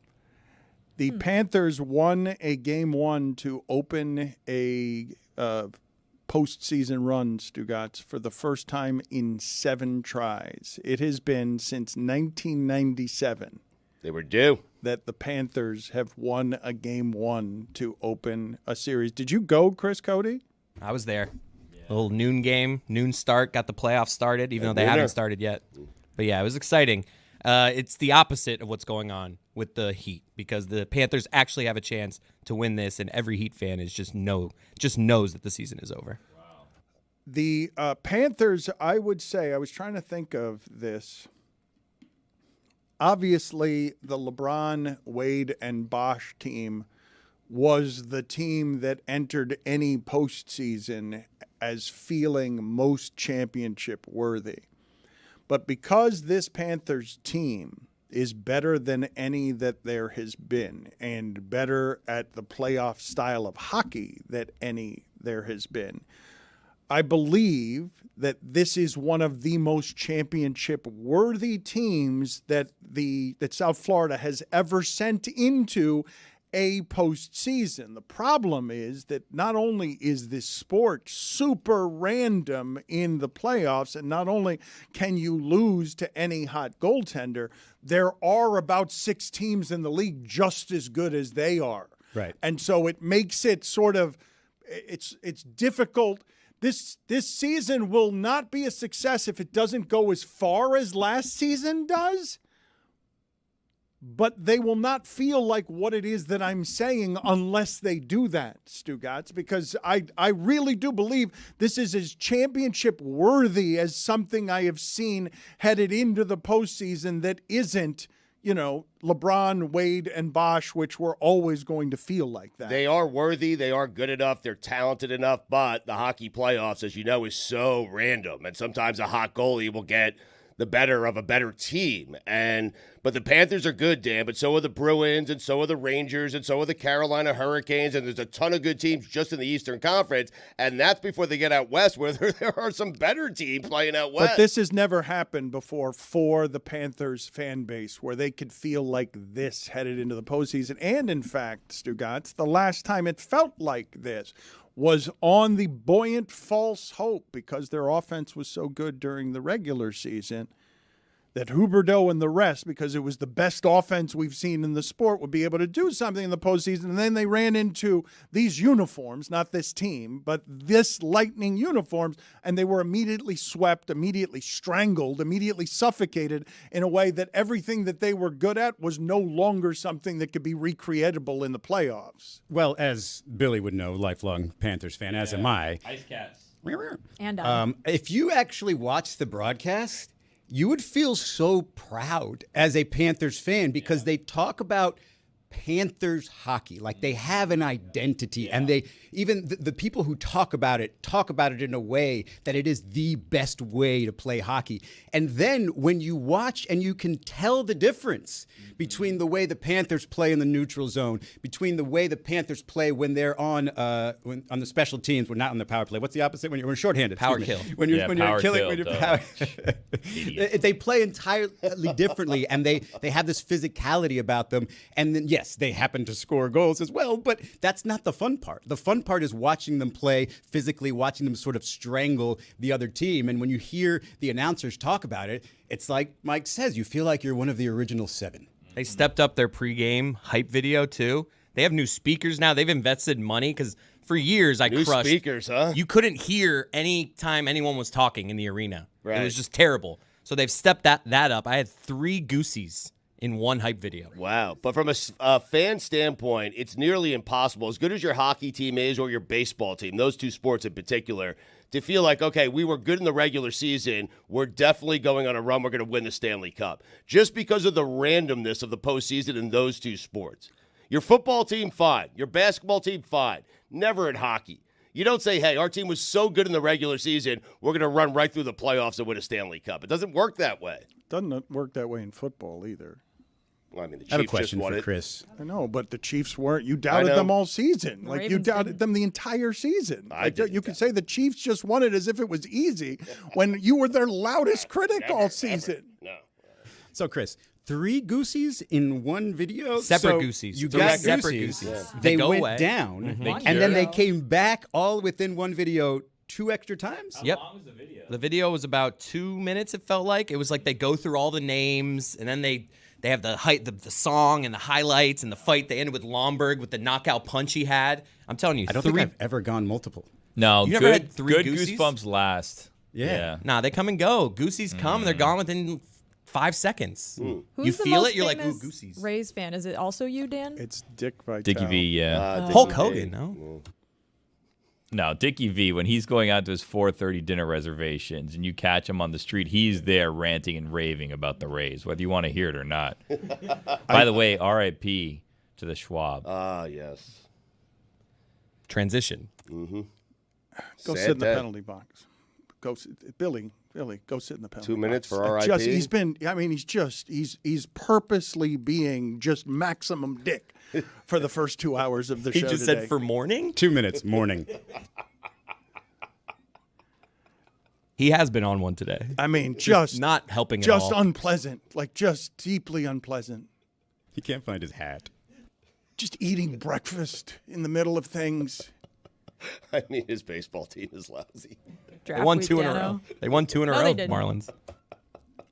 The Panthers won a game one to open a postseason run, Stugotz, for the first time in 7 tries. It has been since 1997 They were due. that the Panthers have won a game one to open a series. Did you go, Chris Cody? I was there. Little noon game, noon start, got the playoffs started, even though they nooner. haven't started yet. But yeah, it was exciting. It's the opposite of what's going on with the Heat because the Panthers actually have a chance to win this, and every Heat fan is just knows that the season is over. The Panthers, I would say, I was trying to think of this. Obviously, the LeBron, Wade, and Bosch team was the team that entered any postseason as feeling most championship worthy. But because this Panthers team is better than any that there has been and better at the playoff style of hockey that any there has been, I believe that this is one of the most championship-worthy teams that South Florida has ever sent into a postseason. The problem is that not only is this sport super random in the playoffs, and not only can you lose to any hot goaltender, there are about 6 teams in the league just as good as they are. Right. And so it makes it sort of it's difficult. This season will not be a success if it doesn't go as far as last season does. But they will not feel like what it is that I'm saying unless they do that, Stugotz, because I really do believe this is as championship worthy as something I have seen headed into the postseason that isn't, LeBron, Wade, and Bosch, which were always going to feel like that. They are worthy. They are good enough. They're talented enough. But the hockey playoffs, as you know, is so random. And sometimes a hot goalie will get the better of a better team. But the Panthers are good, Dan, but so are the Bruins, and so are the Rangers, and so are the Carolina Hurricanes, and there's a ton of good teams just in the Eastern Conference, and that's before they get out west, where there are some better teams playing out west. But this has never happened before for the Panthers fan base, where they could feel like this headed into the postseason. And in fact, Stugotz, the last time it felt like this was on the buoyant false hope, because their offense was so good during the regular season, that Huberdeau and the rest, because it was the best offense we've seen in the sport, would be able to do something in the postseason. And then they ran into these uniforms, not this team, but this Lightning uniforms, and they were immediately swept, immediately strangled, immediately suffocated in a way that everything that they were good at was no longer something that could be recreatable in the playoffs. Well, as Billy would know, lifelong Panthers fan, as am I. Ice Cats. And If you actually watch the broadcast, you would feel so proud as a Panthers fan because they talk about Panthers hockey, like they have an identity, and they even the people who talk about it in a way that it is the best way to play hockey. And then when you watch and you can tell the difference between the way the Panthers play in the neutral zone, between the way the Panthers play when they're on the special teams, we're not on the power play. What's the opposite when you're shorthanded? Power kill. When you're killing, when you're duh. they play entirely differently, and they have this physicality about them. And then yes, they happen to score goals as well, but that's not the fun part. The fun part is watching them play physically, watching them sort of strangle the other team. And when you hear the announcers talk about it, it's like Mike says, you feel like you're one of the original 7. They stepped up their pregame hype video too. They have new speakers now. They've invested money because for years I New crushed. speakers, huh? You couldn't hear any time anyone was talking in the arena. Right. It was just terrible. So they've stepped that up. I had 3 Goosies in one hype video. Wow. But from a fan standpoint, it's nearly impossible, as good as your hockey team is or your baseball team, those two sports in particular, to feel like, okay, we were good in the regular season, we're definitely going on a run, we're going to win the Stanley Cup. Just because of the randomness of the postseason in those two sports. Your football team, fine. Your basketball team, fine. Never in hockey. You don't say, hey, our team was so good in the regular season, we're going to run right through the playoffs and win a Stanley Cup. It doesn't work that way. Doesn't work that way in football either. Well, I mean, the Chiefs I have a question just won for it. Chris. I know, but the Chiefs weren't. You doubted them all season. Like you Ravens doubted didn't. them the entire season. I Like, didn't you could say the Chiefs just won it as if it was easy when you were their loudest critic all season. No. So, Chris, 3 Goosies in one video? Separate So Goosies. You 3 got separate Goosies. Goosies. They They go went away. down, Mm-hmm. and then they came back all within one video 2 extra times? Yep. The video was about 2 minutes, it felt like. It was like they go through all the names, and then they have the song and the highlights and the fight. They ended with Lomberg with the knockout punch he had. I'm telling you, I don't think I've ever gone multiple. No, You never had 3 good Goosies? goosebumps last. Yeah. Nah, they come and go. Goosies come, and they're gone within 5 seconds. Who's You the feel most it, you're like, ooh, famous Goosies. Rays fan? Is it also you, Dan? It's Dick Vitale. Dickie V, yeah. Hulk Hogan, no? No, Dickie V, when he's going out to his 4:30 dinner reservations and you catch him on the street, he's there ranting and raving about the Rays, whether you want to hear it or not. By the way, R.I.P. to the Schwab. Ah, yes. Transition. Go Sad sit in the day. penalty box. Billy, go sit in the penalty 2 minutes box. for RIP? He's purposely being just maximum dick for the first 2 hours of the He show just today. said for morning? 2 minutes, morning. He has been on one today. I mean, just not helping at just all. unpleasant, like just deeply unpleasant. He can't find his hat. Just eating breakfast in the middle of things. I mean, his baseball team is lousy. They won 2 in a row. Dano. They won 2 in a No, row, they didn't. Marlins.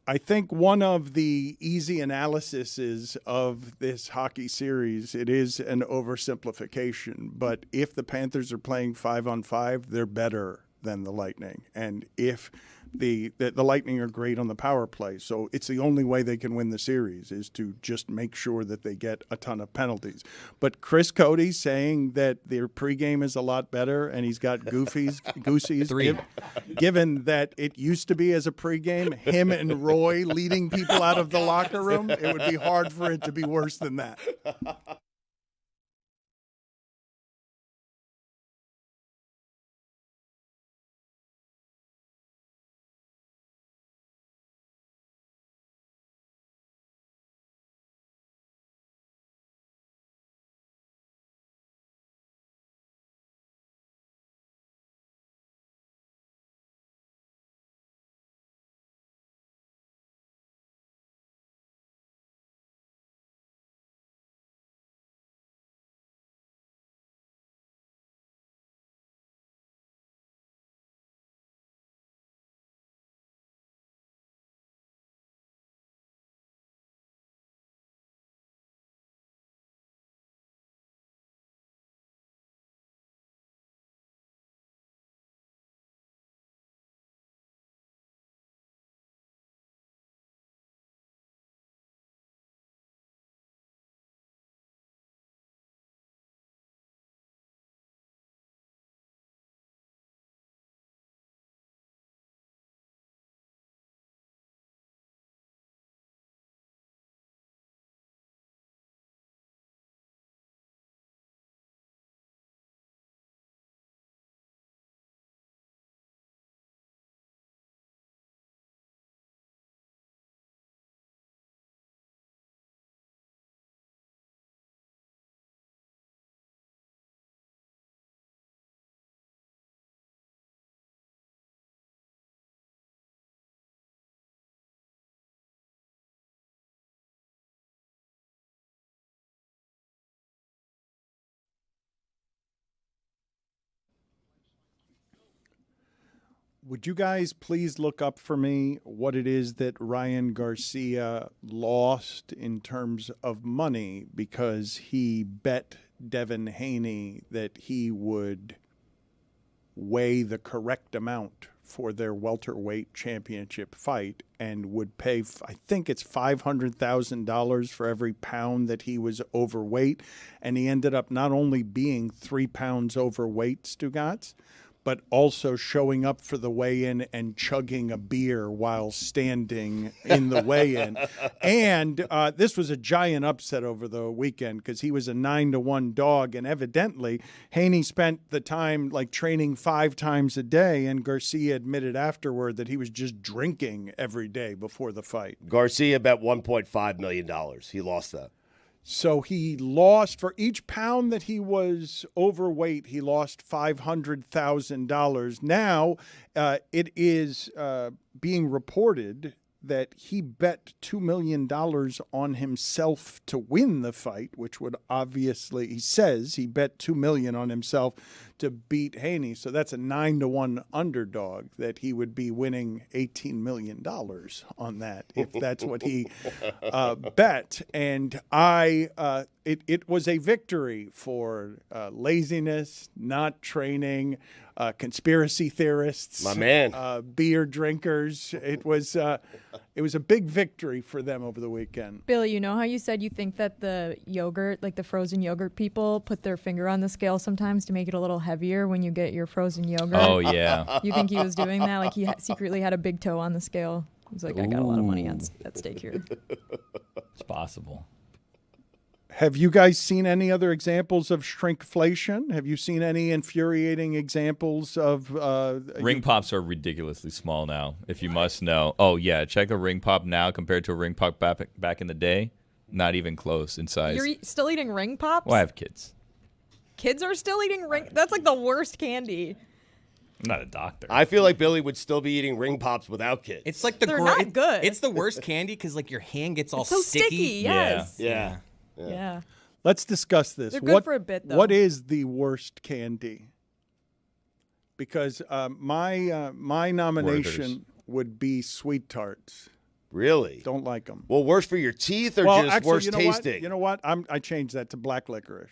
I think one of the easy analyses of this hockey series, it is an oversimplification, but if the Panthers are playing 5-on-5, they're better than the Lightning. And if the Lightning are great on the power play, so it's the only way they can win the series is to just make sure that they get a ton of penalties. But Chris Cody's saying that their pregame is a lot better and he's got goosies. 3. Given that it used to be as a pregame, him and Roy leading people out of the locker room, it would be hard for it to be worse than that. Would you guys please look up for me what it is that Ryan Garcia lost in terms of money because he bet Devin Haney that he would weigh the correct amount for their welterweight championship fight and would pay, I think it's $500,000 for every pound that he was overweight. And he ended up not only being 3 pounds overweight, Stugotz, but also showing up for the weigh-in and chugging a beer while standing in the weigh-in. And this was a giant upset over the weekend because he was a 9-1 dog, and evidently Haney spent the time like training 5 times a day, and Garcia admitted afterward that he was just drinking every day before the fight. Garcia bet $1.5 million. He lost that. So he lost, for each pound that he was overweight, he lost $500,000. Now it is being reported that he bet $2 million on himself to win the fight, which would obviously, he says he bet $2 million on himself to beat Haney. So that's a 9-1 underdog that he would be winning $18 million on that if that's what he bet. And it was a victory for laziness, not training, conspiracy theorists, my man, beer drinkers. It was a big victory for them over the weekend. Billy, you know how you said you think that the yogurt, like the frozen yogurt people, put their finger on the scale sometimes to make it a little heavier when you get your frozen yogurt? Oh, yeah. You think he was doing that? Like he secretly had a big toe on the scale? He was like, I got a lot of money at stake here. It's possible. Have you guys seen any other examples of shrinkflation? Have you seen any infuriating examples of... ring pops are ridiculously small now, if you must know. Oh, yeah. Check a ring pop now compared to a ring pop back in the day. Not even close in size. You're still eating ring pops? Well, I have kids. Kids are still eating ring... That's like the worst candy. I'm not a doctor. I feel like Billy would still be eating ring pops without kids. It's like They're not good. It's the worst candy because like your hand gets all so sticky. Yes. Yeah. Yeah. Let's discuss this. They're good for a bit, though. What is the worst candy? Because my nomination would be Sweet Tarts. Really? Don't like them. Well, worse for your teeth or just actually, worse you know tasting? What? You know what? I changed that to black licorice.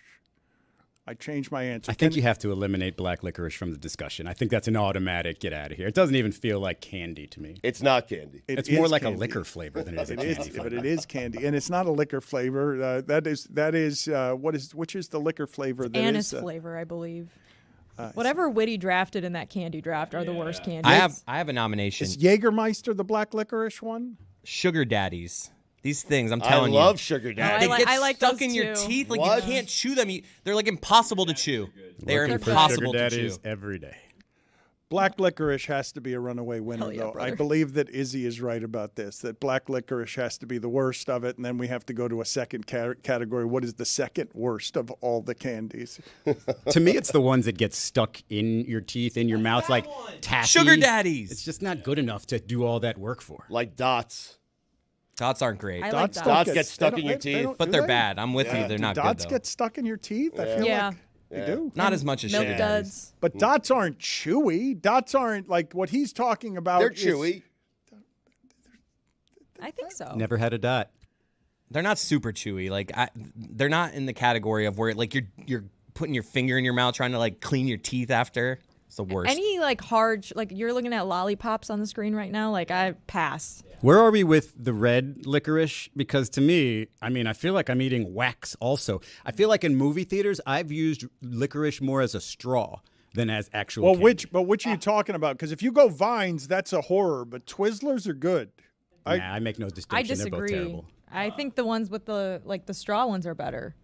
I changed my answer. I think you have to eliminate black licorice from the discussion. I think that's an automatic get out of here. It doesn't even feel like candy to me. It's not candy. It's more like a liquor flavor than it is a candy flavor. But it is candy, and it's not a liquor flavor. Which is the liquor flavor? That Anise is, flavor, I believe. Whatever Witty drafted in that candy draft are the worst candies. I have a nomination. Is Jägermeister the black licorice one? Sugar daddies. These things, I'm telling you. I love sugar daddies. They get I like stuck those in your too. teeth. Like What? you can't chew them. They're like impossible to chew. They're Looking for impossible sugar to chew. daddies every day. Black licorice has to be a runaway winner, Hell yeah, though. I brother. believe that Izzy is right about this, that black licorice has to be the worst of it, and then we have to go to a second category. What is the second worst of all the candies? To me, it's the ones that get stuck in your teeth, in your mouth, like taffy. Sugar daddies. It's just not good enough to do all that work for. Like dots. Dots aren't great, I like Dots dots. Dots get stuck in your teeth. but do they're they? bad. I'm with you. They're Do not dots good though. get stuck in your teeth? I feel Yeah. like they do. Not as much as Milk sugar daddies. duds. But dots aren't chewy. Dots aren't like what he's talking about. They're is- chewy. I think so. Never had a dot. They're not super chewy. Like they're not in the category of where like you're putting your finger in your mouth trying to like clean your teeth after. It's the worst. Any like hard, like you're looking at lollipops on the screen right now. Like I pass. Where are we with the red licorice? Because to me, I mean, I feel like I'm eating wax also. I feel like in movie theaters, I've used licorice more as a straw than as actual Well, candy. which are you talking about? Because if you go Vines, that's a horror, but Twizzlers are good. I make no distinction. I They're both disagree. terrible. I think the ones with the straw ones are better.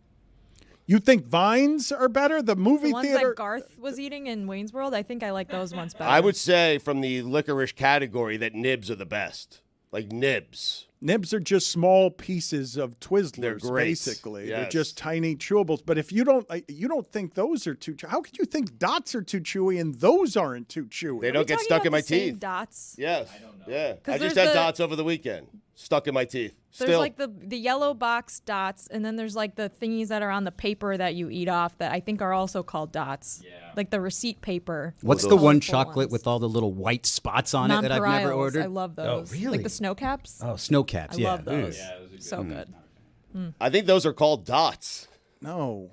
You think Vines are better? The movie The ones theater. that Garth was eating in Wayne's World, I think I like those ones better. I would say from the licorice category that nibs are the best. Like nibs. Nibs are just small pieces of Twizzlers, They're great. basically. They're Yes. just tiny chewables. But if you don't think those are too, how could you think dots are too chewy and those aren't too chewy? They Are we don't get talking stuck about in my the same teeth. Dots. Yes. Yeah. I just there's had the- dots over the weekend. stuck in my teeth. There's Still. like the yellow box dots, and then there's like the thingies that are on the paper that you eat off that I think are also called dots. Yeah. Like the receipt paper. What's the one chocolate with all the little white spots on it that I've never Nonpareils. ordered? I love those. Oh, really? Like the snow caps. Oh, snow caps. I yeah. love those. Yeah, so good. I think those are called dots. No.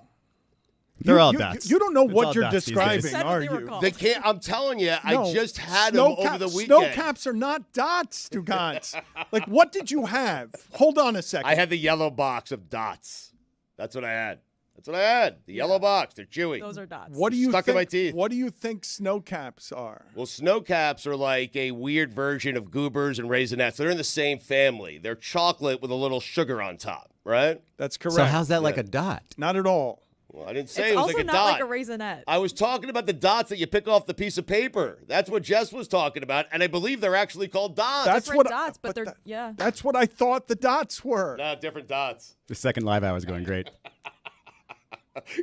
They're all dots. You don't know It's what all you're dots these describing, days. are you? They can't. I'm telling you, No, I just had them over the weekend. Snow caps are not dots, Stugotz. Like, what did you have? Hold on a second. I had the yellow box of dots. That's what I had. The yellow box. They're chewy. Those are dots. What do you Stuck think, in my teeth. What do you think snow caps are? Well, snow caps are like a weird version of goobers and raisinets. They're in the same family. They're chocolate with a little sugar on top, right? That's correct. So how's that like a dot? Not at all. Well, I didn't say It's it was also like a not dot. like a raisinette. I was talking about the dots that you pick off the piece of paper. That's what Jess was talking about, and I believe they're actually called dots. That's Different what dots, but they're yeah. That's what I thought the dots were. No, different dots. The second live hour is going great.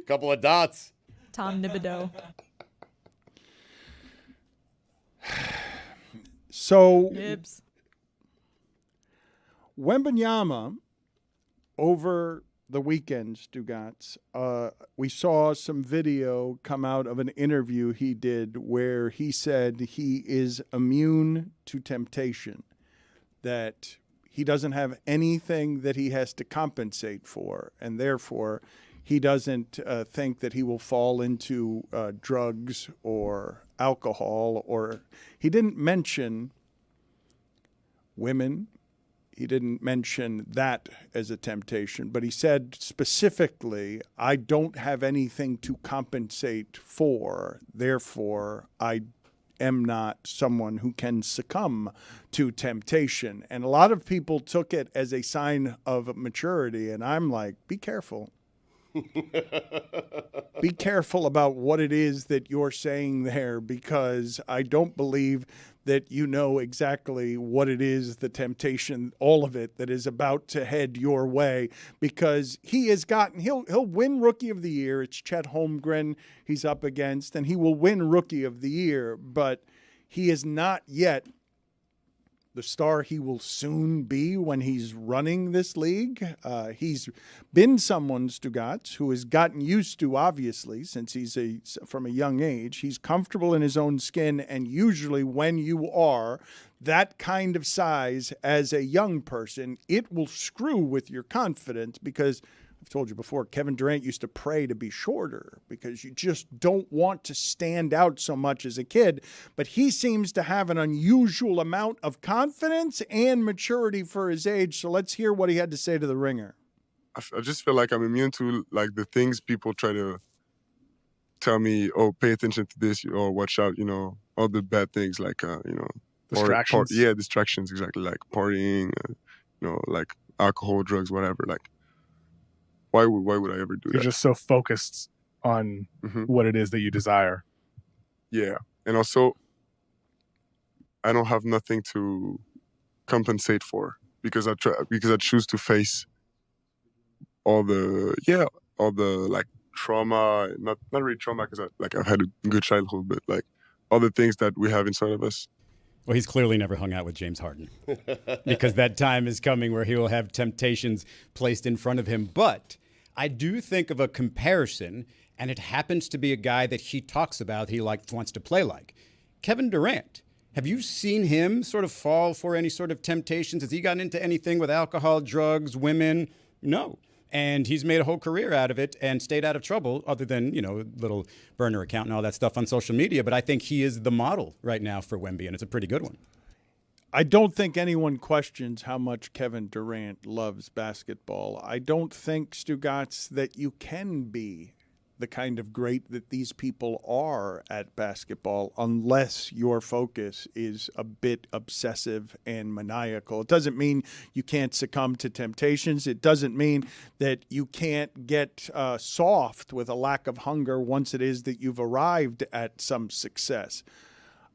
Couple of dots. Tom Thibodeau. So Nibs. Wembenyama, over the weekend, Stugotz, we saw some video come out of an interview he did where he said he is immune to temptation, that he doesn't have anything that he has to compensate for, and therefore he doesn't think that he will fall into drugs or alcohol, or he didn't mention women. He didn't mention that as a temptation, but he said specifically, I don't have anything to compensate for, therefore I am not someone who can succumb to temptation. And a lot of people took it as a sign of maturity, and I'm like, be careful. Be careful about what it is that you're saying there, because I don't believe that you know exactly what it is, the temptation, all of it, that is about to head your way, because he has gotten, he'll win Rookie of the Year. It's Chet Holmgren he's up against, and he will win Rookie of the Year, but he is not yet the star he will soon be when he's running this league. He's been someone, Stugotz, who has gotten used to, obviously, since he's from a young age, he's comfortable in his own skin, and usually when you are that kind of size as a young person, it will screw with your confidence, because I've told you before, Kevin Durant used to pray to be shorter because you just don't want to stand out so much as a kid. But he seems to have an unusual amount of confidence and maturity for his age. So let's hear what he had to say to the Ringer. I just feel like I'm immune to like the things people try to tell me, oh, pay attention to this, or watch out, all the bad things like, distractions. Distractions, exactly, like partying, like alcohol, drugs, whatever, like. Why would I ever do that? You're just so focused on what it is that you desire. Yeah. And also, I don't have nothing to compensate for, because I choose to face all the like trauma, not really trauma, because I've had a good childhood, but like all the things that we have inside of us. Well, he's clearly never hung out with James Harden, because that time is coming where he will have temptations placed in front of him. But I do think of a comparison, and it happens to be a guy that he talks about he wants to play like. Kevin Durant. Have you seen him sort of fall for any sort of temptations? Has he gotten into anything with alcohol, drugs, women? No. And he's made a whole career out of it and stayed out of trouble, other than, little burner account and all that stuff on social media. But I think he is the model right now for Wemby, and it's a pretty good one. I don't think anyone questions how much Kevin Durant loves basketball. I don't think, Stugotz, that you can be the kind of great that these people are at basketball unless your focus is a bit obsessive and maniacal. It doesn't mean you can't succumb to temptations. It doesn't mean that you can't get soft with a lack of hunger once it is that you've arrived at some success.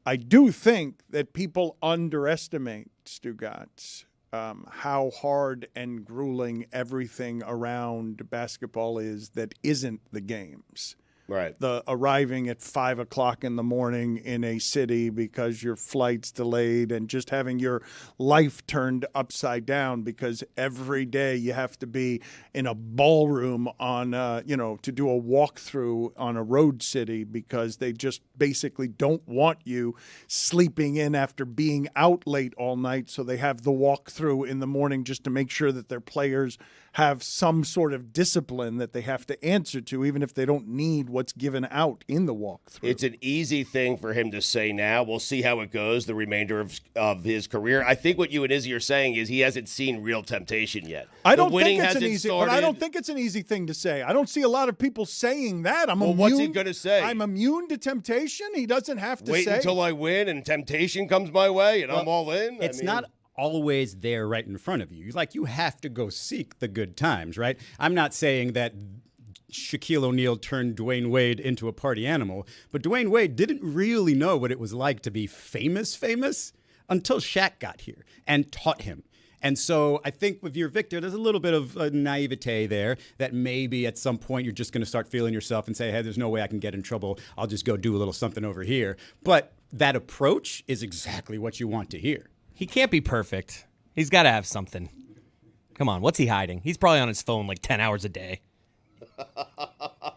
I do think that people underestimate, Stugotz, how hard and grueling everything around basketball is that isn't the games. Right. The arriving at 5 o'clock in the morning in a city because your flight's delayed, and just having your life turned upside down because every day you have to be in a ballroom on, to do a walkthrough on a road city because they just basically don't want you sleeping in after being out late all night. So they have the walkthrough in the morning just to make sure that their players have some sort of discipline that they have to answer to, even if they don't need what's given out in the walkthrough. It's an easy thing for him to say now. We'll see how it goes the remainder of his career. I think what you and Izzy are saying is he hasn't seen real temptation yet. I don't think it's an easy, but I don't think it's an easy thing to say. I don't see a lot of people saying that. What's he going to say? I'm immune to temptation. He doesn't have to wait say. Until I win and temptation comes my way and I'm all in. It's not always there right in front of you. Like, you have to go seek the good times, right? I'm not saying that Shaquille O'Neal turned Dwayne Wade into a party animal, but Dwayne Wade didn't really know what it was like to be famous until Shaq got here and taught him. And so I think with your Victor, there's a little bit of naivete there that maybe at some point you're just going to start feeling yourself and say, hey, there's no way I can get in trouble. I'll just go do a little something over here. But that approach is exactly what you want to hear. He can't be perfect. He's got to have something. Come on, what's he hiding? He's probably on his phone like 10 hours a day.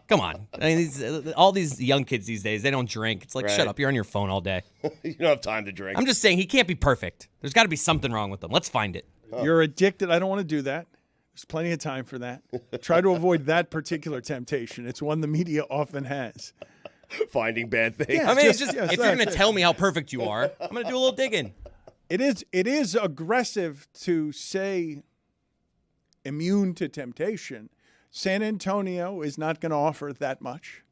Come on. I mean, all these young kids these days, they don't drink. It's like, Right. shut up. You're on your phone all day. You don't have time to drink. I'm just saying he can't be perfect. There's got to be something wrong with him. Let's find it. You're addicted. I don't want to do that. There's plenty of time for that. Try to avoid that particular temptation. It's one the media often has. Finding bad things. Yeah, I mean, just- it's just, yes, if you're going to that's it. tell me how perfect you are, I'm going to do a little digging. It is aggressive to say immune to temptation. San Antonio is not going to offer that much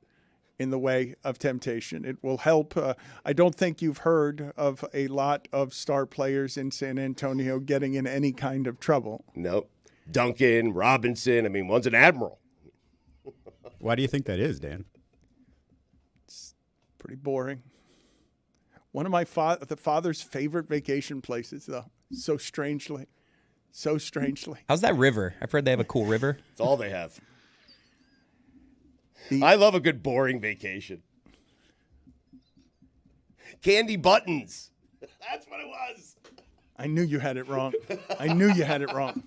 in the way of temptation. It will help. I don't think you've heard of a lot of star players in San Antonio getting in any kind of trouble. Nope. Duncan, Robinson. I mean, one's an admiral. Why do you think that is, Dan? It's pretty boring. One of my the father's favorite vacation places, though. So strangely. How's that river? I've heard they have a cool river. That's all they have. I love a good boring vacation. Candy buttons. That's what it was. I knew you had it wrong. I knew you had it wrong.